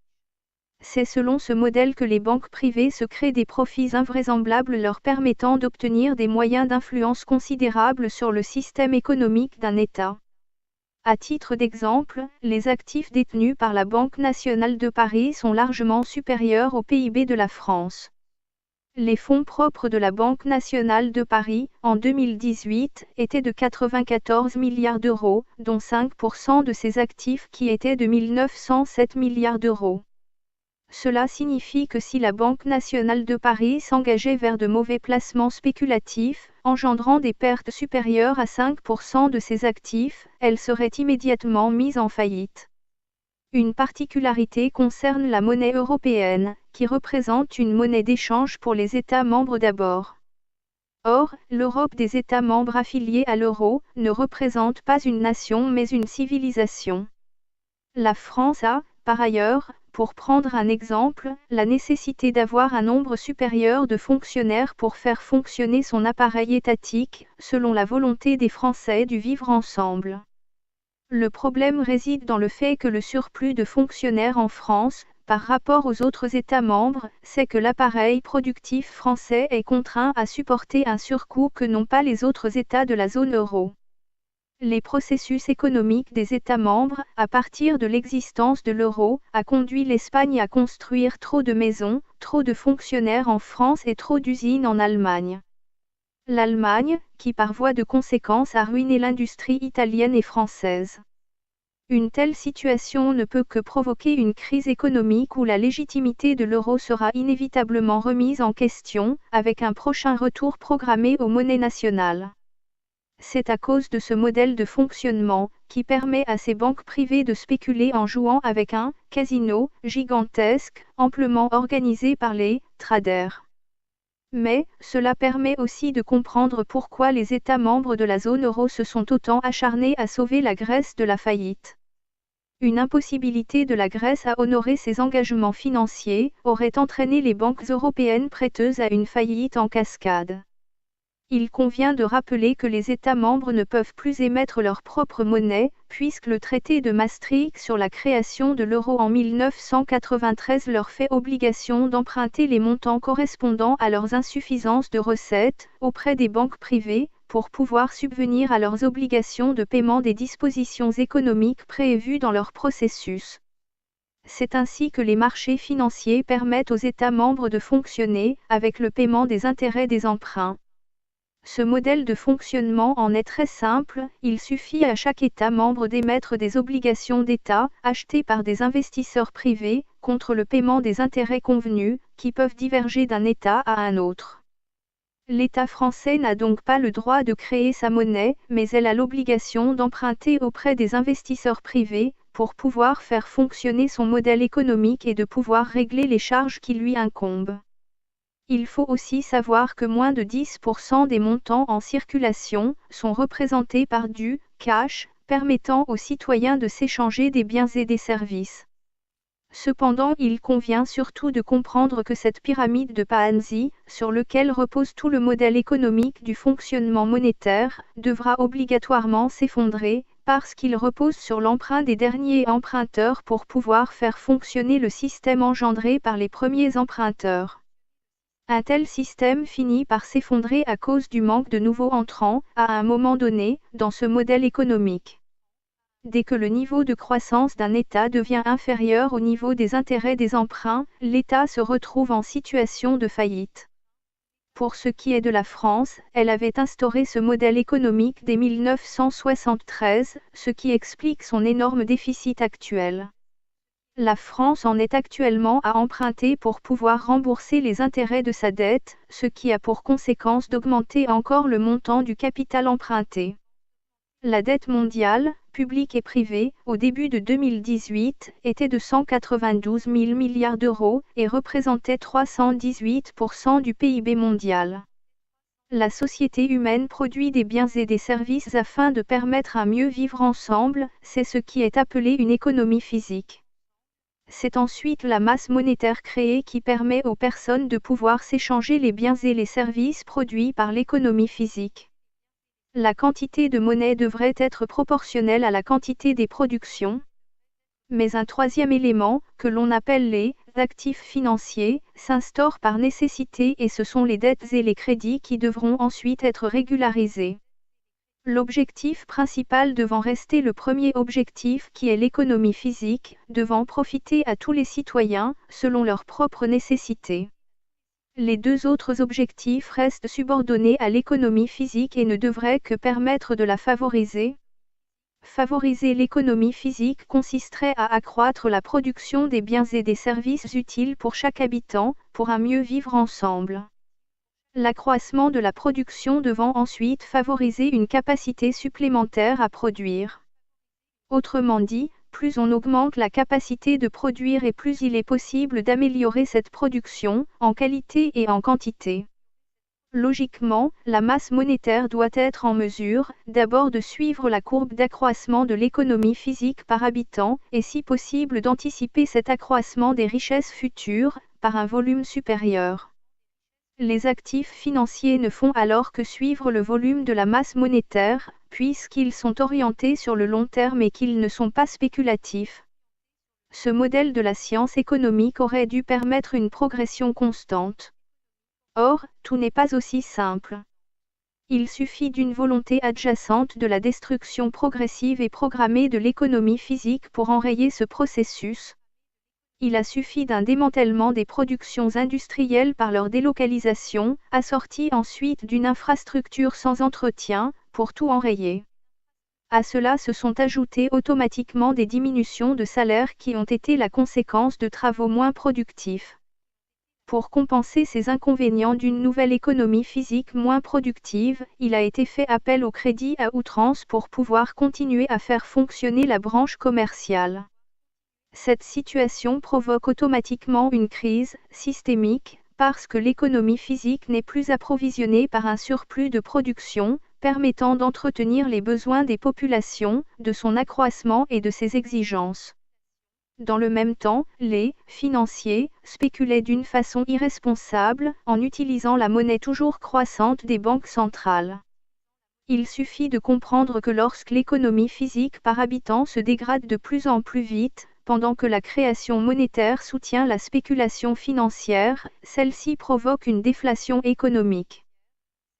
C'est selon ce modèle que les banques privées se créent des profits invraisemblables leur permettant d'obtenir des moyens d'influence considérables sur le système économique d'un État. À titre d'exemple, les actifs détenus par la Banque nationale de Paris sont largement supérieurs au PIB de la France. Les fonds propres de la Banque nationale de Paris, en 2018, étaient de 94 milliards d'euros, dont 5% de ses actifs qui étaient de 1907 milliards d'euros. Cela signifie que si la Banque nationale de Paris s'engageait vers de mauvais placements spéculatifs, engendrant des pertes supérieures à 5% de ses actifs, elle serait immédiatement mise en faillite. Une particularité concerne la monnaie européenne, qui représente une monnaie d'échange pour les États membres d'abord. Or, l'Europe des États membres affiliés à l'euro ne représente pas une nation mais une civilisation. La France a, par ailleurs, pour prendre un exemple, la nécessité d'avoir un nombre supérieur de fonctionnaires pour faire fonctionner son appareil étatique, selon la volonté des Français du vivre ensemble. Le problème réside dans le fait que le surplus de fonctionnaires en France, par rapport aux autres États membres, c'est que l'appareil productif français est contraint à supporter un surcoût que n'ont pas les autres États de la zone euro. Les processus économiques des États membres, à partir de l'existence de l'euro, a conduit l'Espagne à construire trop de maisons, trop de fonctionnaires en France et trop d'usines en Allemagne. L'Allemagne, qui par voie de conséquence a ruiné l'industrie italienne et française. Une telle situation ne peut que provoquer une crise économique où la légitimité de l'euro sera inévitablement remise en question, avec un prochain retour programmé aux monnaies nationales. C'est à cause de ce modèle de fonctionnement, qui permet à ces banques privées de spéculer en jouant avec un casino gigantesque, amplement organisé par les traders. Mais, cela permet aussi de comprendre pourquoi les États membres de la zone euro se sont autant acharnés à sauver la Grèce de la faillite. Une impossibilité de la Grèce à honorer ses engagements financiers aurait entraîné les banques européennes prêteuses à une faillite en cascade. Il convient de rappeler que les États membres ne peuvent plus émettre leur propre monnaie, puisque le traité de Maastricht sur la création de l'euro en 1993 leur fait obligation d'emprunter les montants correspondant à leurs insuffisances de recettes, auprès des banques privées, pour pouvoir subvenir à leurs obligations de paiement des dispositions économiques prévues dans leur processus. C'est ainsi que les marchés financiers permettent aux États membres de fonctionner, avec le paiement des intérêts des emprunts. Ce modèle de fonctionnement en est très simple, il suffit à chaque État membre d'émettre des obligations d'État, achetées par des investisseurs privés, contre le paiement des intérêts convenus, qui peuvent diverger d'un État à un autre. L'État français n'a donc pas le droit de créer sa monnaie, mais elle a l'obligation d'emprunter auprès des investisseurs privés, pour pouvoir faire fonctionner son modèle économique et de pouvoir régler les charges qui lui incombent. Il faut aussi savoir que moins de 10% des montants en circulation sont représentés par du cash, permettant aux citoyens de s'échanger des biens et des services. Cependant, il convient surtout de comprendre que cette pyramide de Ponzi, sur lequel repose tout le modèle économique du fonctionnement monétaire, devra obligatoirement s'effondrer, parce qu'il repose sur l'emprunt des derniers emprunteurs pour pouvoir faire fonctionner le système engendré par les premiers emprunteurs. Un tel système finit par s'effondrer à cause du manque de nouveaux entrants, à un moment donné, dans ce modèle économique. Dès que le niveau de croissance d'un État devient inférieur au niveau des intérêts des emprunts, l'État se retrouve en situation de faillite. Pour ce qui est de la France, elle avait instauré ce modèle économique dès 1973, ce qui explique son énorme déficit actuel. La France en est actuellement à emprunter pour pouvoir rembourser les intérêts de sa dette, ce qui a pour conséquence d'augmenter encore le montant du capital emprunté. La dette mondiale, publique et privée, au début de 2018, était de 192 000 milliards d'euros et représentait 318% du PIB mondial. La société humaine produit des biens et des services afin de permettre un mieux vivre ensemble, c'est ce qui est appelé une économie physique. C'est ensuite la masse monétaire créée qui permet aux personnes de pouvoir s'échanger les biens et les services produits par l'économie physique. La quantité de monnaie devrait être proportionnelle à la quantité des productions. Mais un troisième élément, que l'on appelle les actifs financiers, s'instaure par nécessité et ce sont les dettes et les crédits qui devront ensuite être régularisés. L'objectif principal devant rester le premier objectif qui est l'économie physique, devant profiter à tous les citoyens, selon leurs propres nécessités. Les deux autres objectifs restent subordonnés à l'économie physique et ne devraient que permettre de la favoriser. Favoriser l'économie physique consisterait à accroître la production des biens et des services utiles pour chaque habitant, pour un mieux vivre ensemble. L'accroissement de la production devant ensuite favoriser une capacité supplémentaire à produire. Autrement dit, plus on augmente la capacité de produire et plus il est possible d'améliorer cette production, en qualité et en quantité. Logiquement, la masse monétaire doit être en mesure, d'abord de suivre la courbe d'accroissement de l'économie physique par habitant, et si possible d'anticiper cet accroissement des richesses futures, par un volume supérieur. Les actifs financiers ne font alors que suivre le volume de la masse monétaire, puisqu'ils sont orientés sur le long terme et qu'ils ne sont pas spéculatifs. Ce modèle de la science économique aurait dû permettre une progression constante. Or, tout n'est pas aussi simple. Il suffit d'une volonté adjacente de la destruction progressive et programmée de l'économie physique pour enrayer ce processus. Il a suffi d'un démantèlement des productions industrielles par leur délocalisation, assortie ensuite d'une infrastructure sans entretien, pour tout enrayer. À cela se sont ajoutées automatiquement des diminutions de salaires qui ont été la conséquence de travaux moins productifs. Pour compenser ces inconvénients d'une nouvelle économie physique moins productive, il a été fait appel au crédit à outrance pour pouvoir continuer à faire fonctionner la branche commerciale. Cette situation provoque automatiquement une crise systémique, parce que l'économie physique n'est plus approvisionnée par un surplus de production, permettant d'entretenir les besoins des populations, de son accroissement et de ses exigences. Dans le même temps, les financiers spéculaient d'une façon irresponsable, en utilisant la monnaie toujours croissante des banques centrales. Il suffit de comprendre que lorsque l'économie physique par habitant se dégrade de plus en plus vite, pendant que la création monétaire soutient la spéculation financière, celle-ci provoque une déflation économique.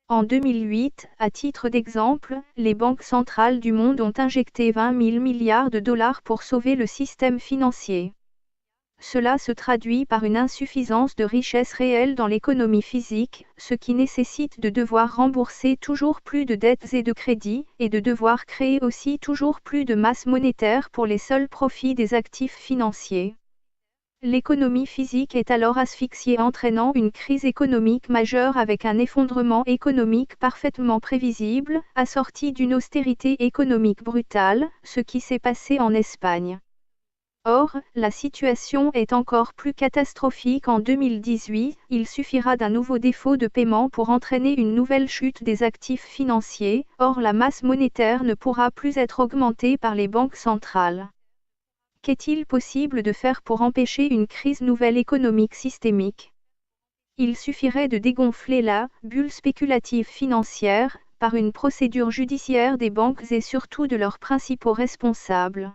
En 2008, à titre d'exemple, les banques centrales du monde ont injecté 20 000 milliards de dollars pour sauver le système financier. Cela se traduit par une insuffisance de richesse réelle dans l'économie physique, ce qui nécessite de devoir rembourser toujours plus de dettes et de crédits, et de devoir créer aussi toujours plus de masse monétaire pour les seuls profits des actifs financiers. L'économie physique est alors asphyxiée entraînant une crise économique majeure avec un effondrement économique parfaitement prévisible, assorti d'une austérité économique brutale, ce qui s'est passé en Espagne. Or, la situation est encore plus catastrophique en 2018, il suffira d'un nouveau défaut de paiement pour entraîner une nouvelle chute des actifs financiers, or la masse monétaire ne pourra plus être augmentée par les banques centrales. Qu'est-il possible de faire pour empêcher une crise nouvelle économique systémique? Il suffirait de dégonfler la bulle spéculative financière, par une procédure judiciaire des banques et surtout de leurs principaux responsables.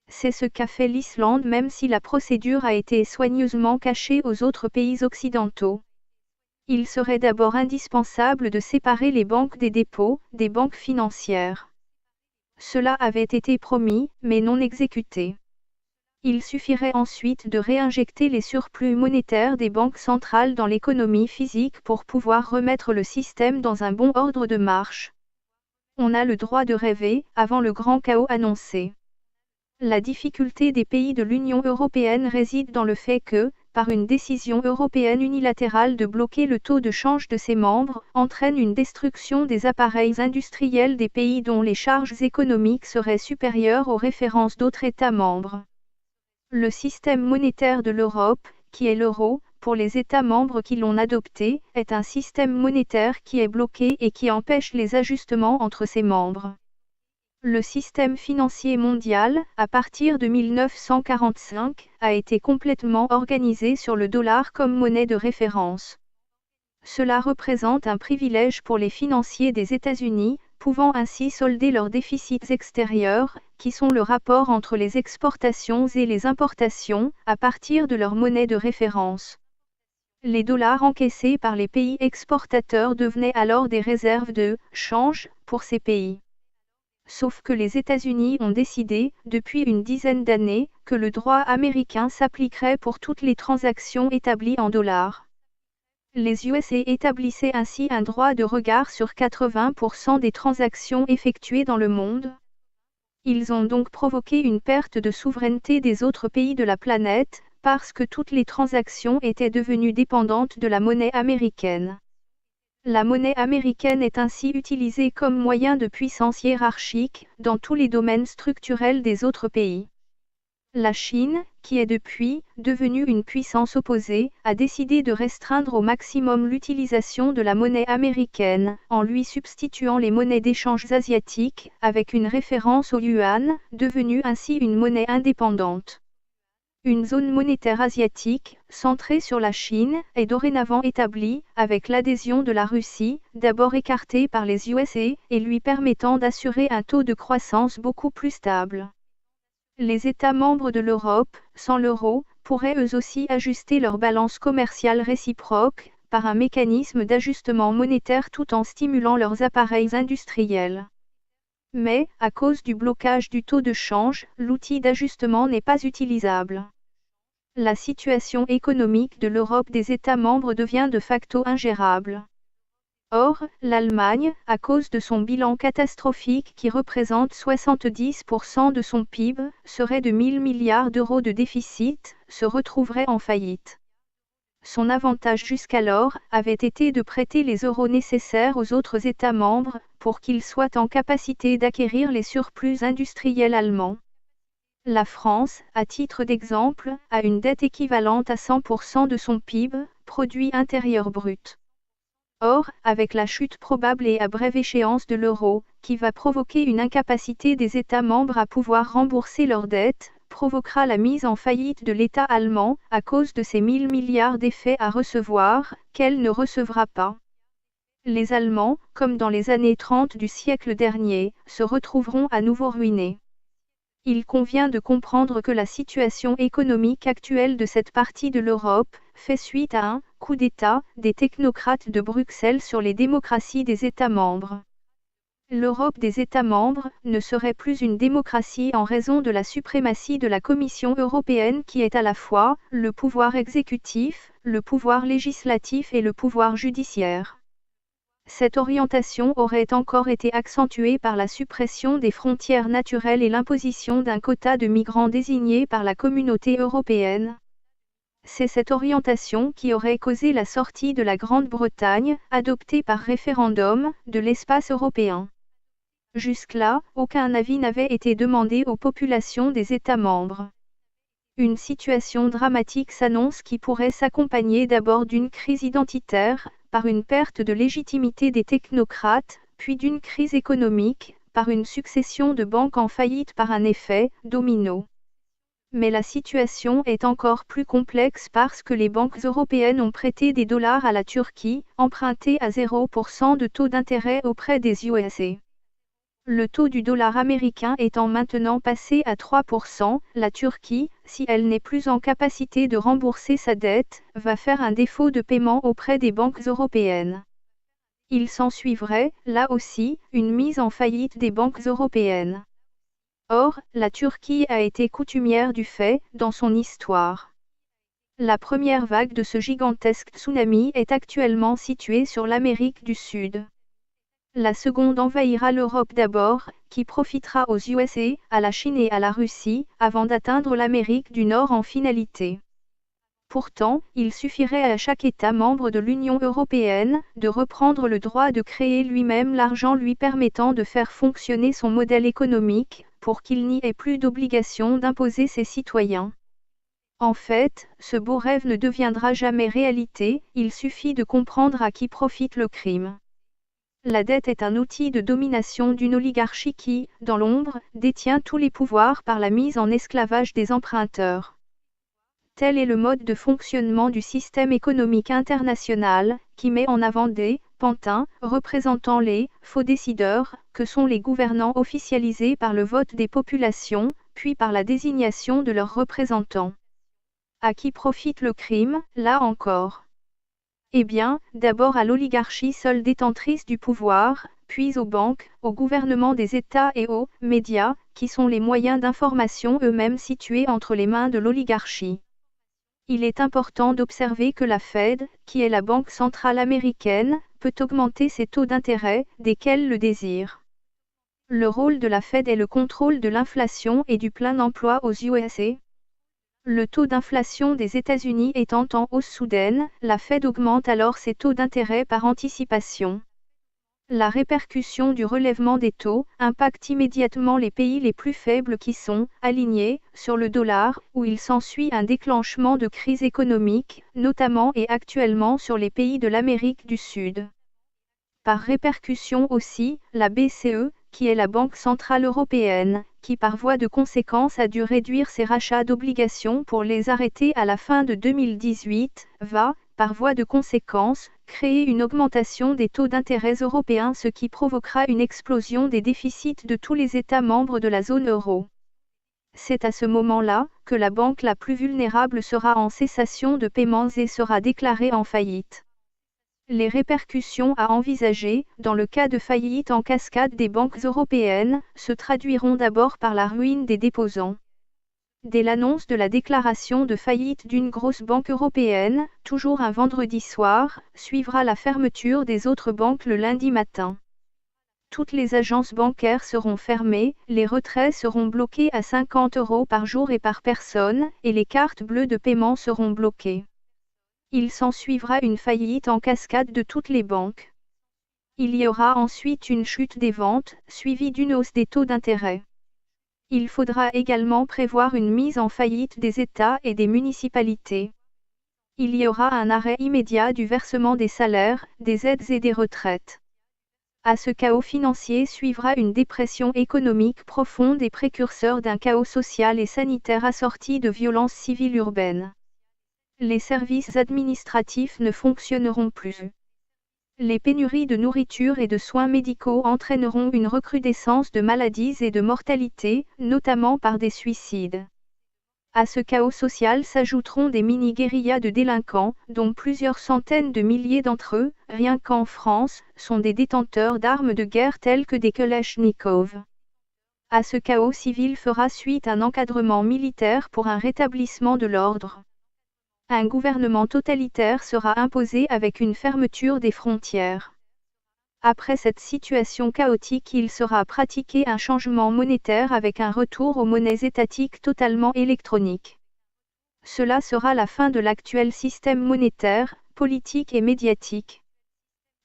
C'est ce qu'a fait l'Islande même si la procédure a été soigneusement cachée aux autres pays occidentaux. Il serait d'abord indispensable de séparer les banques des dépôts, des banques financières. Cela avait été promis, mais non exécuté. Il suffirait ensuite de réinjecter les surplus monétaires des banques centrales dans l'économie physique pour pouvoir remettre le système dans un bon ordre de marche. On a le droit de rêver, avant le grand chaos annoncé. La difficulté des pays de l'Union européenne réside dans le fait que, par une décision européenne unilatérale de bloquer le taux de change de ses membres, entraîne une destruction des appareils industriels des pays dont les charges économiques seraient supérieures aux références d'autres États membres. Le système monétaire de l'Europe, qui est l'euro, pour les États membres qui l'ont adopté, est un système monétaire qui est bloqué et qui empêche les ajustements entre ses membres. Le système financier mondial, à partir de 1945, a été complètement organisé sur le dollar comme monnaie de référence. Cela représente un privilège pour les financiers des États-Unis, pouvant ainsi solder leurs déficits extérieurs, qui sont le rapport entre les exportations et les importations, à partir de leur monnaie de référence. Les dollars encaissés par les pays exportateurs devenaient alors des réserves de change pour ces pays. Sauf que les États-Unis ont décidé, depuis une dizaine d'années, que le droit américain s'appliquerait pour toutes les transactions établies en dollars. Les USA établissaient ainsi un droit de regard sur 80% des transactions effectuées dans le monde. Ils ont donc provoqué une perte de souveraineté des autres pays de la planète, parce que toutes les transactions étaient devenues dépendantes de la monnaie américaine. La monnaie américaine est ainsi utilisée comme moyen de puissance hiérarchique, dans tous les domaines structurels des autres pays. La Chine, qui est depuis devenue une puissance opposée, a décidé de restreindre au maximum l'utilisation de la monnaie américaine, en lui substituant les monnaies d'échange asiatiques, avec une référence au yuan, devenue ainsi une monnaie indépendante. Une zone monétaire asiatique, centrée sur la Chine, est dorénavant établie, avec l'adhésion de la Russie, d'abord écartée par les USA, et lui permettant d'assurer un taux de croissance beaucoup plus stable. Les États membres de l'Europe, sans l'euro, pourraient eux aussi ajuster leur balance commerciale réciproque, par un mécanisme d'ajustement monétaire tout en stimulant leurs appareils industriels. Mais, à cause du blocage du taux de change, l'outil d'ajustement n'est pas utilisable. La situation économique de l'Europe des États membres devient de facto ingérable. Or, l'Allemagne, à cause de son bilan catastrophique qui représente 70% de son PIB, serait de 1000 milliards d'euros de déficit, se retrouverait en faillite. Son avantage jusqu'alors avait été de prêter les euros nécessaires aux autres États membres, pour qu'ils soient en capacité d'acquérir les surplus industriels allemands. La France, à titre d'exemple, a une dette équivalente à 100% de son PIB, produit intérieur brut. Or, avec la chute probable et à brève échéance de l'euro, qui va provoquer une incapacité des États membres à pouvoir rembourser leurs dettes, provoquera la mise en faillite de l'État allemand, à cause de ces 1000 milliards d'effets à recevoir, qu'elle ne recevra pas. Les Allemands, comme dans les années 30 du siècle dernier, se retrouveront à nouveau ruinés. Il convient de comprendre que la situation économique actuelle de cette partie de l'Europe fait suite à un coup d'État des technocrates de Bruxelles sur les démocraties des États membres. L'Europe des États membres ne serait plus une démocratie en raison de la suprématie de la Commission européenne qui est à la fois le pouvoir exécutif, le pouvoir législatif et le pouvoir judiciaire. Cette orientation aurait encore été accentuée par la suppression des frontières naturelles et l'imposition d'un quota de migrants désignés par la Communauté européenne. C'est cette orientation qui aurait causé la sortie de la Grande-Bretagne, adoptée par référendum, de l'espace européen. Jusque-là, aucun avis n'avait été demandé aux populations des États membres. Une situation dramatique s'annonce qui pourrait s'accompagner d'abord d'une crise identitaire, par une perte de légitimité des technocrates, puis d'une crise économique, par une succession de banques en faillite par un effet domino. Mais la situation est encore plus complexe parce que les banques européennes ont prêté des dollars à la Turquie, emprunté à 0% de taux d'intérêt auprès des USA. Le taux du dollar américain étant maintenant passé à 3%, la Turquie, si elle n'est plus en capacité de rembourser sa dette, va faire un défaut de paiement auprès des banques européennes. Il s'ensuivrait, là aussi, une mise en faillite des banques européennes. Or, la Turquie a été coutumière du fait, dans son histoire. La première vague de ce gigantesque tsunami est actuellement située sur l'Amérique du Sud. La seconde envahira l'Europe d'abord, qui profitera aux USA, à la Chine et à la Russie, avant d'atteindre l'Amérique du Nord en finalité. Pourtant, il suffirait à chaque État membre de l'Union européenne de reprendre le droit de créer lui-même l'argent lui permettant de faire fonctionner son modèle économique, pour qu'il n'y ait plus d'obligation d'imposer ses citoyens. En fait, ce beau rêve ne deviendra jamais réalité, il suffit de comprendre à qui profite le crime. La dette est un outil de domination d'une oligarchie qui, dans l'ombre, détient tous les pouvoirs par la mise en esclavage des emprunteurs. Tel est le mode de fonctionnement du système économique international, qui met en avant des pantins représentant les faux décideurs, que sont les gouvernants officialisés par le vote des populations, puis par la désignation de leurs représentants. À qui profite le crime, là encore? Eh bien, d'abord à l'oligarchie seule détentrice du pouvoir, puis aux banques, au gouvernement des États et aux médias, qui sont les moyens d'information eux-mêmes situés entre les mains de l'oligarchie. Il est important d'observer que la Fed, qui est la banque centrale américaine, peut augmenter ses taux d'intérêt, dès qu'elle le désire. Le rôle de la Fed est le contrôle de l'inflation et du plein emploi aux USA. Le taux d'inflation des États-Unis étant en hausse soudaine, la Fed augmente alors ses taux d'intérêt par anticipation. La répercussion du relèvement des taux impacte immédiatement les pays les plus faibles qui sont alignés sur le dollar, où il s'ensuit un déclenchement de crise économique, notamment et actuellement sur les pays de l'Amérique du Sud. Par répercussion aussi, la BCE, qui est la Banque centrale européenne, qui par voie de conséquence a dû réduire ses rachats d'obligations pour les arrêter à la fin de 2018, va, par voie de conséquence, créer une augmentation des taux d'intérêt européens, ce qui provoquera une explosion des déficits de tous les États membres de la zone euro. C'est à ce moment-là que la banque la plus vulnérable sera en cessation de paiements et sera déclarée en faillite. Les répercussions à envisager, dans le cas de faillite en cascade des banques européennes, se traduiront d'abord par la ruine des déposants. Dès l'annonce de la déclaration de faillite d'une grosse banque européenne, toujours un vendredi soir, suivra la fermeture des autres banques le lundi matin. Toutes les agences bancaires seront fermées, les retraits seront bloqués à 50 € par jour et par personne, et les cartes bleues de paiement seront bloquées. Il s'ensuivra une faillite en cascade de toutes les banques. Il y aura ensuite une chute des ventes, suivie d'une hausse des taux d'intérêt. Il faudra également prévoir une mise en faillite des États et des municipalités. Il y aura un arrêt immédiat du versement des salaires, des aides et des retraites. À ce chaos financier suivra une dépression économique profonde et précurseur d'un chaos social et sanitaire assorti de violences civiles urbaines. Les services administratifs ne fonctionneront plus. Les pénuries de nourriture et de soins médicaux entraîneront une recrudescence de maladies et de mortalité, notamment par des suicides. À ce chaos social s'ajouteront des mini-guérillas de délinquants, dont plusieurs centaines de milliers d'entre eux, rien qu'en France, sont des détenteurs d'armes de guerre telles que des Kalachnikov. À ce chaos civil fera suite un encadrement militaire pour un rétablissement de l'ordre. Un gouvernement totalitaire sera imposé avec une fermeture des frontières. Après cette situation chaotique, il sera pratiqué un changement monétaire avec un retour aux monnaies étatiques totalement électroniques. Cela sera la fin de l'actuel système monétaire, politique et médiatique.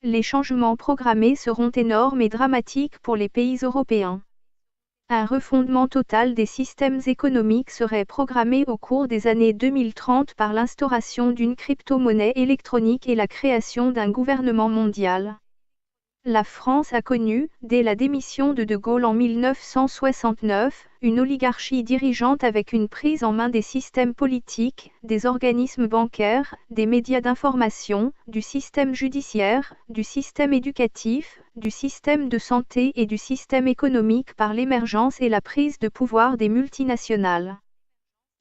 Les changements programmés seront énormes et dramatiques pour les pays européens. Un refondement total des systèmes économiques serait programmé au cours des années 2030 par l'instauration d'une crypto-monnaie électronique et la création d'un gouvernement mondial. La France a connu, dès la démission de De Gaulle en 1969, une oligarchie dirigeante avec une prise en main des systèmes politiques, des organismes bancaires, des médias d'information, du système judiciaire, du système éducatif, du système de santé et du système économique par l'émergence et la prise de pouvoir des multinationales.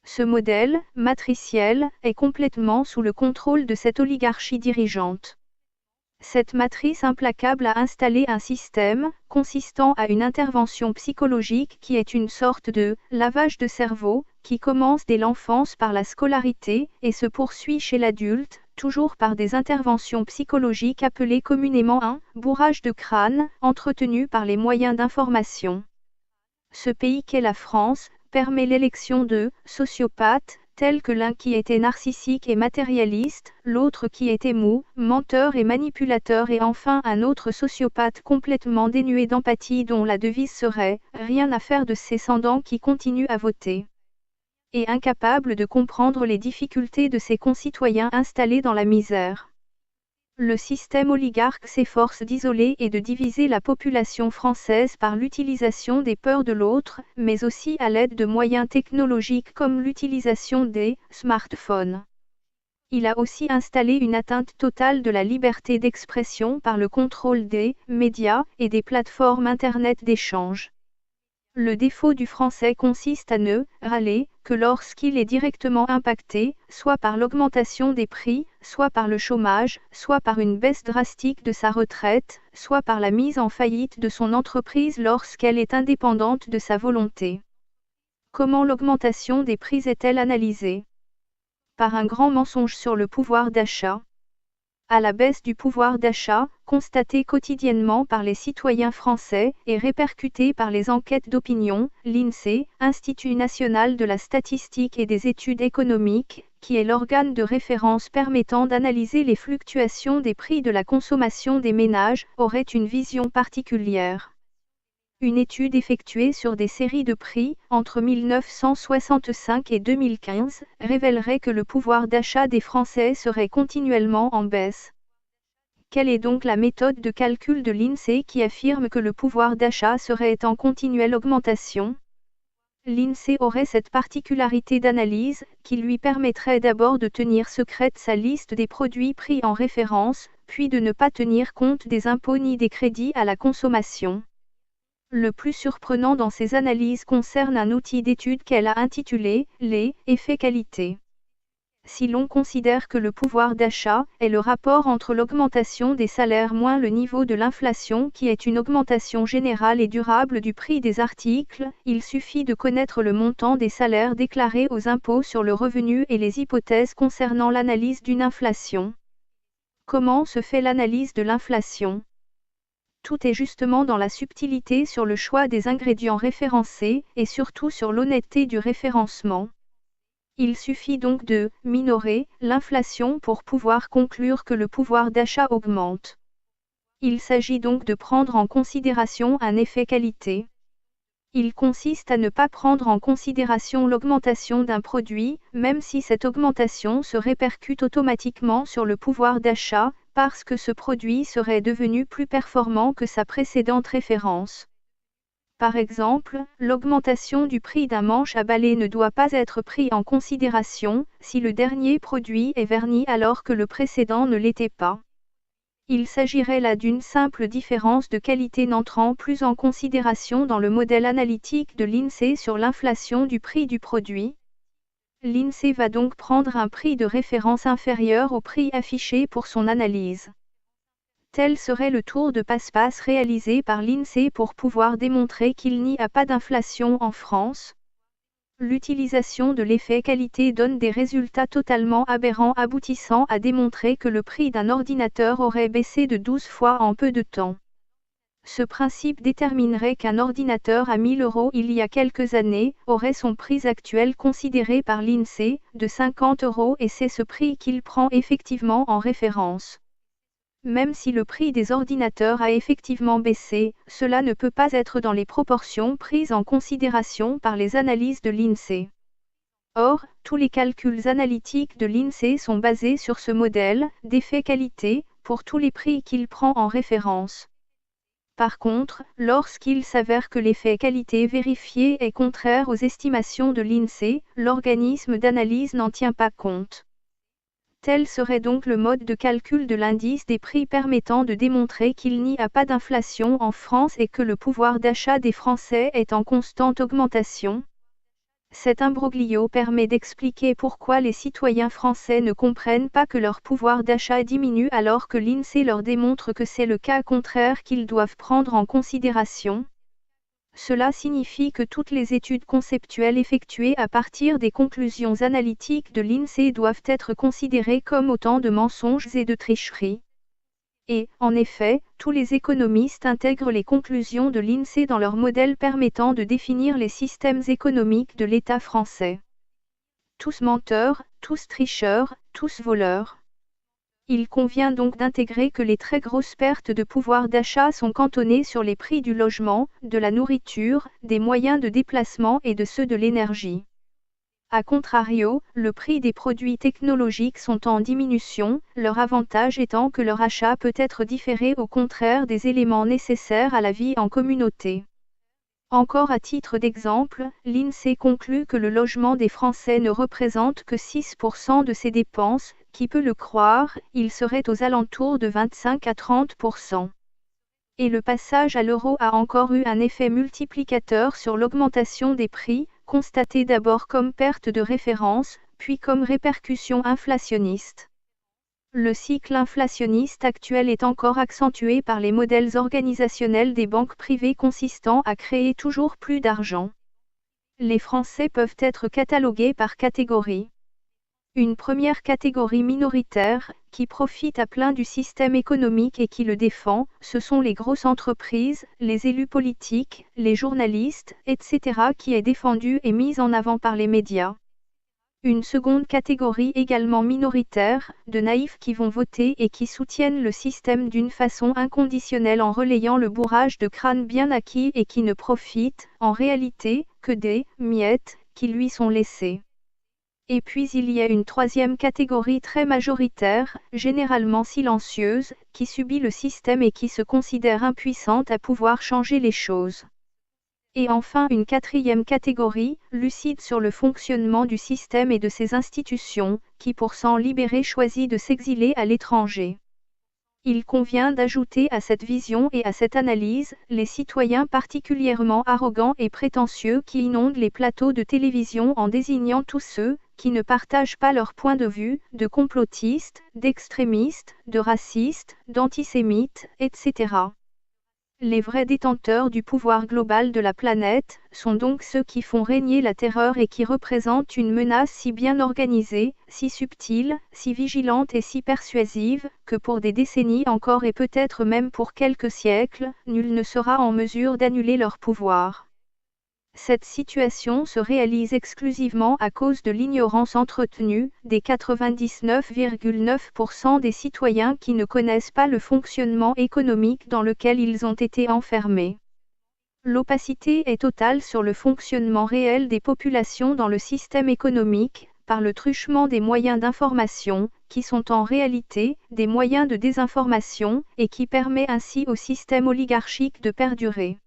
Ce modèle, matriciel, est complètement sous le contrôle de cette oligarchie dirigeante. Cette matrice implacable a installé un système, consistant à une intervention psychologique qui est une sorte de « lavage de cerveau », qui commence dès l'enfance par la scolarité, et se poursuit chez l'adulte, toujours par des interventions psychologiques appelées communément un bourrage de crâne, entretenu par les moyens d'information. Ce pays qu'est la France permet l'élection de sociopathes, tels que l'un qui était narcissique et matérialiste, l'autre qui était mou, menteur et manipulateur et enfin un autre sociopathe complètement dénué d'empathie dont la devise serait « rien à faire de ces sans-dents qui continuent à voter » et incapable de comprendre les difficultés de ses concitoyens installés dans la misère. Le système oligarque s'efforce d'isoler et de diviser la population française par l'utilisation des peurs de l'autre, mais aussi à l'aide de moyens technologiques comme l'utilisation des smartphones. Il a aussi installé une atteinte totale de la liberté d'expression par le contrôle des médias et des plateformes Internet d'échange. Le défaut du français consiste à ne râler que lorsqu'il est directement impacté, soit par l'augmentation des prix, soit par le chômage, soit par une baisse drastique de sa retraite, soit par la mise en faillite de son entreprise lorsqu'elle est indépendante de sa volonté. Comment l'augmentation des prix est-elle analysée? Par un grand mensonge sur le pouvoir d'achat. À la baisse du pouvoir d'achat, constatée quotidiennement par les citoyens français et répercutée par les enquêtes d'opinion, l'INSEE, Institut national de la statistique et des études économiques, qui est l'organe de référence permettant d'analyser les fluctuations des prix de la consommation des ménages, aurait une vision particulière. Une étude effectuée sur des séries de prix, entre 1965 et 2015, révélerait que le pouvoir d'achat des Français serait continuellement en baisse. Quelle est donc la méthode de calcul de l'INSEE qui affirme que le pouvoir d'achat serait en continuelle augmentation? L'INSEE aurait cette particularité d'analyse, qui lui permettrait d'abord de tenir secrète sa liste des produits pris en référence, puis de ne pas tenir compte des impôts ni des crédits à la consommation. Le plus surprenant dans ces analyses concerne un outil d'étude qu'elle a intitulé « Les effets qualité ». Si l'on considère que le pouvoir d'achat est le rapport entre l'augmentation des salaires moins le niveau de l'inflation qui est une augmentation générale et durable du prix des articles, il suffit de connaître le montant des salaires déclarés aux impôts sur le revenu et les hypothèses concernant l'analyse d'une inflation. Comment se fait l'analyse de l'inflation? Tout est justement dans la subtilité sur le choix des ingrédients référencés, et surtout sur l'honnêteté du référencement. Il suffit donc de minorer l'inflation pour pouvoir conclure que le pouvoir d'achat augmente. Il s'agit donc de prendre en considération un effet qualité. Il consiste à ne pas prendre en considération l'augmentation d'un produit, même si cette augmentation se répercute automatiquement sur le pouvoir d'achat, parce que ce produit serait devenu plus performant que sa précédente référence. Par exemple, l'augmentation du prix d'un manche à balai ne doit pas être pris en considération si le dernier produit est verni alors que le précédent ne l'était pas. Il s'agirait là d'une simple différence de qualité n'entrant plus en considération dans le modèle analytique de l'INSEE sur l'inflation du prix du produit. L'INSEE va donc prendre un prix de référence inférieur au prix affiché pour son analyse. Tel serait le tour de passe-passe réalisé par l'INSEE pour pouvoir démontrer qu'il n'y a pas d'inflation en France. L'utilisation de l'effet qualité donne des résultats totalement aberrants aboutissant à démontrer que le prix d'un ordinateur aurait baissé de 12 fois en peu de temps. Ce principe déterminerait qu'un ordinateur à 1 000 € il y a quelques années aurait son prix actuel considéré par l'INSEE de 50 € et c'est ce prix qu'il prend effectivement en référence. Même si le prix des ordinateurs a effectivement baissé, cela ne peut pas être dans les proportions prises en considération par les analyses de l'INSEE. Or, tous les calculs analytiques de l'INSEE sont basés sur ce modèle d'effet qualité pour tous les prix qu'il prend en référence. Par contre, lorsqu'il s'avère que l'effet qualité vérifié est contraire aux estimations de l'INSEE, l'organisme d'analyse n'en tient pas compte. Tel serait donc le mode de calcul de l'indice des prix permettant de démontrer qu'il n'y a pas d'inflation en France et que le pouvoir d'achat des Français est en constante augmentation. Cet imbroglio permet d'expliquer pourquoi les citoyens français ne comprennent pas que leur pouvoir d'achat diminue alors que l'INSEE leur démontre que c'est le cas contraire qu'ils doivent prendre en considération. Cela signifie que toutes les études conceptuelles effectuées à partir des conclusions analytiques de l'INSEE doivent être considérées comme autant de mensonges et de tricheries. Et, en effet, tous les économistes intègrent les conclusions de l'INSEE dans leur modèle permettant de définir les systèmes économiques de l'État français. Tous menteurs, tous tricheurs, tous voleurs. Il convient donc d'intégrer que les très grosses pertes de pouvoir d'achat sont cantonnées sur les prix du logement, de la nourriture, des moyens de déplacement et de ceux de l'énergie. A contrario, le prix des produits technologiques sont en diminution, leur avantage étant que leur achat peut être différé au contraire des éléments nécessaires à la vie en communauté. Encore à titre d'exemple, l'INSEE conclut que le logement des Français ne représente que 6% de ses dépenses, qui peut le croire, il serait aux alentours de 25 à 30%. Et le passage à l'euro a encore eu un effet multiplicateur sur l'augmentation des prix, constatée d'abord comme perte de référence, puis comme répercussion inflationniste. Le cycle inflationniste actuel est encore accentué par les modèles organisationnels des banques privées consistant à créer toujours plus d'argent. Les Français peuvent être catalogués par catégories. Une première catégorie minoritaire, qui profite à plein du système économique et qui le défend, ce sont les grosses entreprises, les élus politiques, les journalistes, etc. qui est défendue et mise en avant par les médias. Une seconde catégorie également minoritaire, de naïfs qui vont voter et qui soutiennent le système d'une façon inconditionnelle en relayant le bourrage de crâne bien acquis et qui ne profitent, en réalité, que des miettes qui lui sont laissées. Et puis il y a une troisième catégorie très majoritaire, généralement silencieuse, qui subit le système et qui se considère impuissante à pouvoir changer les choses. Et enfin une quatrième catégorie, lucide sur le fonctionnement du système et de ses institutions, qui pour s'en libérer choisit de s'exiler à l'étranger. Il convient d'ajouter à cette vision et à cette analyse, les citoyens particulièrement arrogants et prétentieux qui inondent les plateaux de télévision en désignant tous ceux, qui ne partagent pas leur point de vue, de complotistes, d'extrémistes, de racistes, d'antisémites, etc. Les vrais détenteurs du pouvoir global de la planète, sont donc ceux qui font régner la terreur et qui représentent une menace si bien organisée, si subtile, si vigilante et si persuasive, que pour des décennies encore et peut-être même pour quelques siècles, nul ne sera en mesure d'annuler leur pouvoir. Cette situation se réalise exclusivement à cause de l'ignorance entretenue des 99,9% des citoyens qui ne connaissent pas le fonctionnement économique dans lequel ils ont été enfermés. L'opacité est totale sur le fonctionnement réel des populations dans le système économique, par le truchement des moyens d'information, qui sont en réalité des moyens de désinformation, et qui permet ainsi au système oligarchique de perdurer.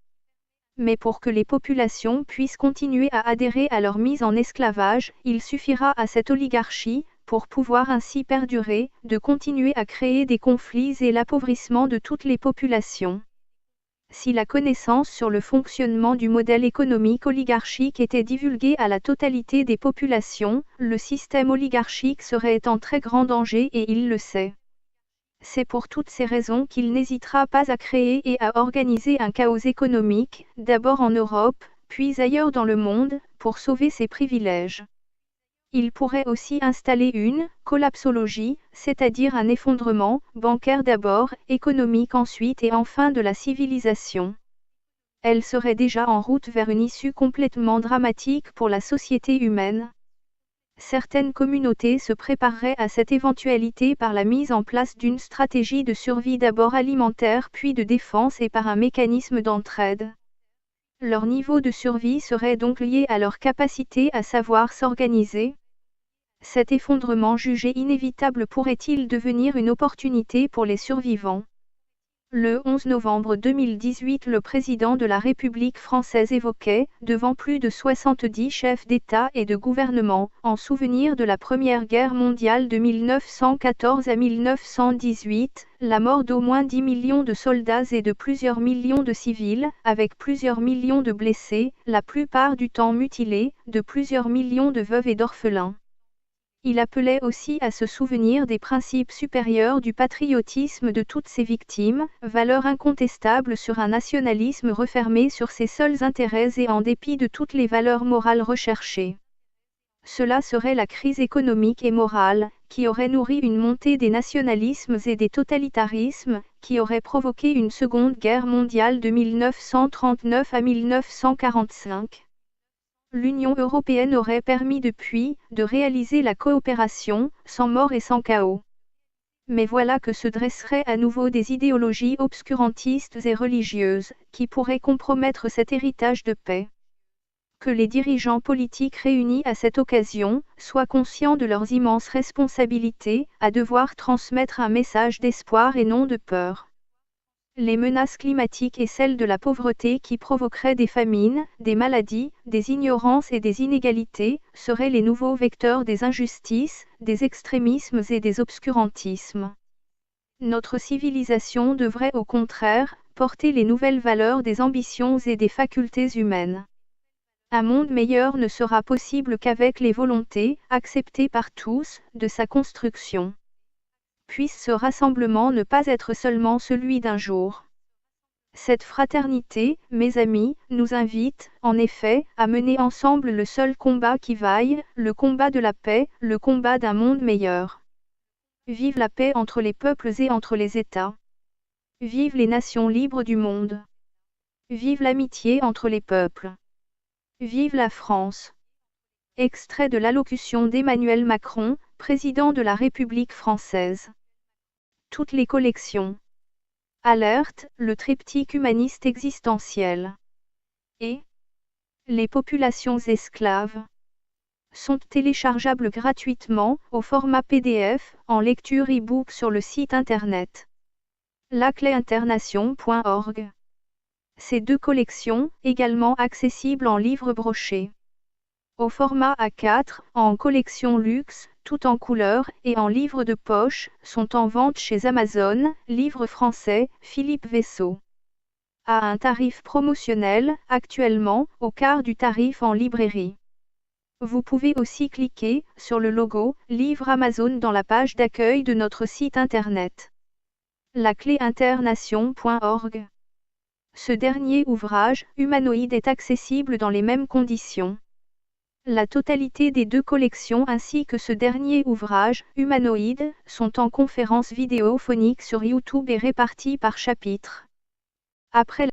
Mais pour que les populations puissent continuer à adhérer à leur mise en esclavage, il suffira à cette oligarchie, pour pouvoir ainsi perdurer, de continuer à créer des conflits et l'appauvrissement de toutes les populations. Si la connaissance sur le fonctionnement du modèle économique oligarchique était divulguée à la totalité des populations, le système oligarchique serait en très grand danger et il le sait. C'est pour toutes ces raisons qu'il n'hésitera pas à créer et à organiser un chaos économique, d'abord en Europe, puis ailleurs dans le monde, pour sauver ses privilèges. Il pourrait aussi installer une collapsologie, c'est-à-dire un effondrement, bancaire d'abord, économique ensuite et enfin de la civilisation. Elle serait déjà en route vers une issue complètement dramatique pour la société humaine. Certaines communautés se prépareraient à cette éventualité par la mise en place d'une stratégie de survie d'abord alimentaire puis de défense et par un mécanisme d'entraide. Leur niveau de survie serait donc lié à leur capacité à savoir s'organiser. Cet effondrement jugé inévitable pourrait-il devenir une opportunité pour les survivants? Le 11 novembre 2018, le président de la République française évoquait, devant plus de 70 chefs d'État et de gouvernement, en souvenir de la Première Guerre mondiale de 1914 à 1918, la mort d'au moins 10 millions de soldats et de plusieurs millions de civils, avec plusieurs millions de blessés, la plupart du temps mutilés, de plusieurs millions de veuves et d'orphelins. Il appelait aussi à se souvenir des principes supérieurs du patriotisme de toutes ses victimes, valeur incontestable sur un nationalisme refermé sur ses seuls intérêts et en dépit de toutes les valeurs morales recherchées. Cela serait la crise économique et morale, qui aurait nourri une montée des nationalismes et des totalitarismes, qui aurait provoqué une seconde guerre mondiale de 1939 à 1945. L'Union européenne aurait permis depuis de réaliser la coopération, sans mort et sans chaos. Mais voilà que se dresseraient à nouveau des idéologies obscurantistes et religieuses, qui pourraient compromettre cet héritage de paix. Que les dirigeants politiques réunis à cette occasion soient conscients de leurs immenses responsabilités, à devoir transmettre un message d'espoir et non de peur. Les menaces climatiques et celles de la pauvreté qui provoqueraient des famines, des maladies, des ignorances et des inégalités, seraient les nouveaux vecteurs des injustices, des extrémismes et des obscurantismes. Notre civilisation devrait au contraire porter les nouvelles valeurs des ambitions et des facultés humaines. Un monde meilleur ne sera possible qu'avec les volontés, acceptées par tous, de sa construction. Puisse ce rassemblement ne pas être seulement celui d'un jour. Cette fraternité, mes amis, nous invite, en effet, à mener ensemble le seul combat qui vaille, le combat de la paix, le combat d'un monde meilleur. Vive la paix entre les peuples et entre les États. Vive les nations libres du monde. Vive l'amitié entre les peuples. Vive la France. Extrait de l'allocution d'Emmanuel Macron, président de la République française. Toutes les collections. Alerte, le triptyque humaniste existentiel. Et les populations esclaves sont téléchargeables gratuitement, au format PDF, en lecture e-book sur le site internet lacléinternation.org. Ces deux collections, également accessibles en livre broché. Au format A4, en collection luxe, tout en couleur, et en livre de poche, sont en vente chez Amazon, livre français, Philippe Vaisseau. À un tarif promotionnel, actuellement, au quart du tarif en librairie. Vous pouvez aussi cliquer sur le logo « Livre Amazon » dans la page d'accueil de notre site internet. lacléinternation.org. Ce dernier ouvrage, humanoïde, est accessible dans les mêmes conditions. La totalité des deux collections ainsi que ce dernier ouvrage, humanoïde, sont en conférence vidéophonique sur YouTube et répartis par chapitre. Après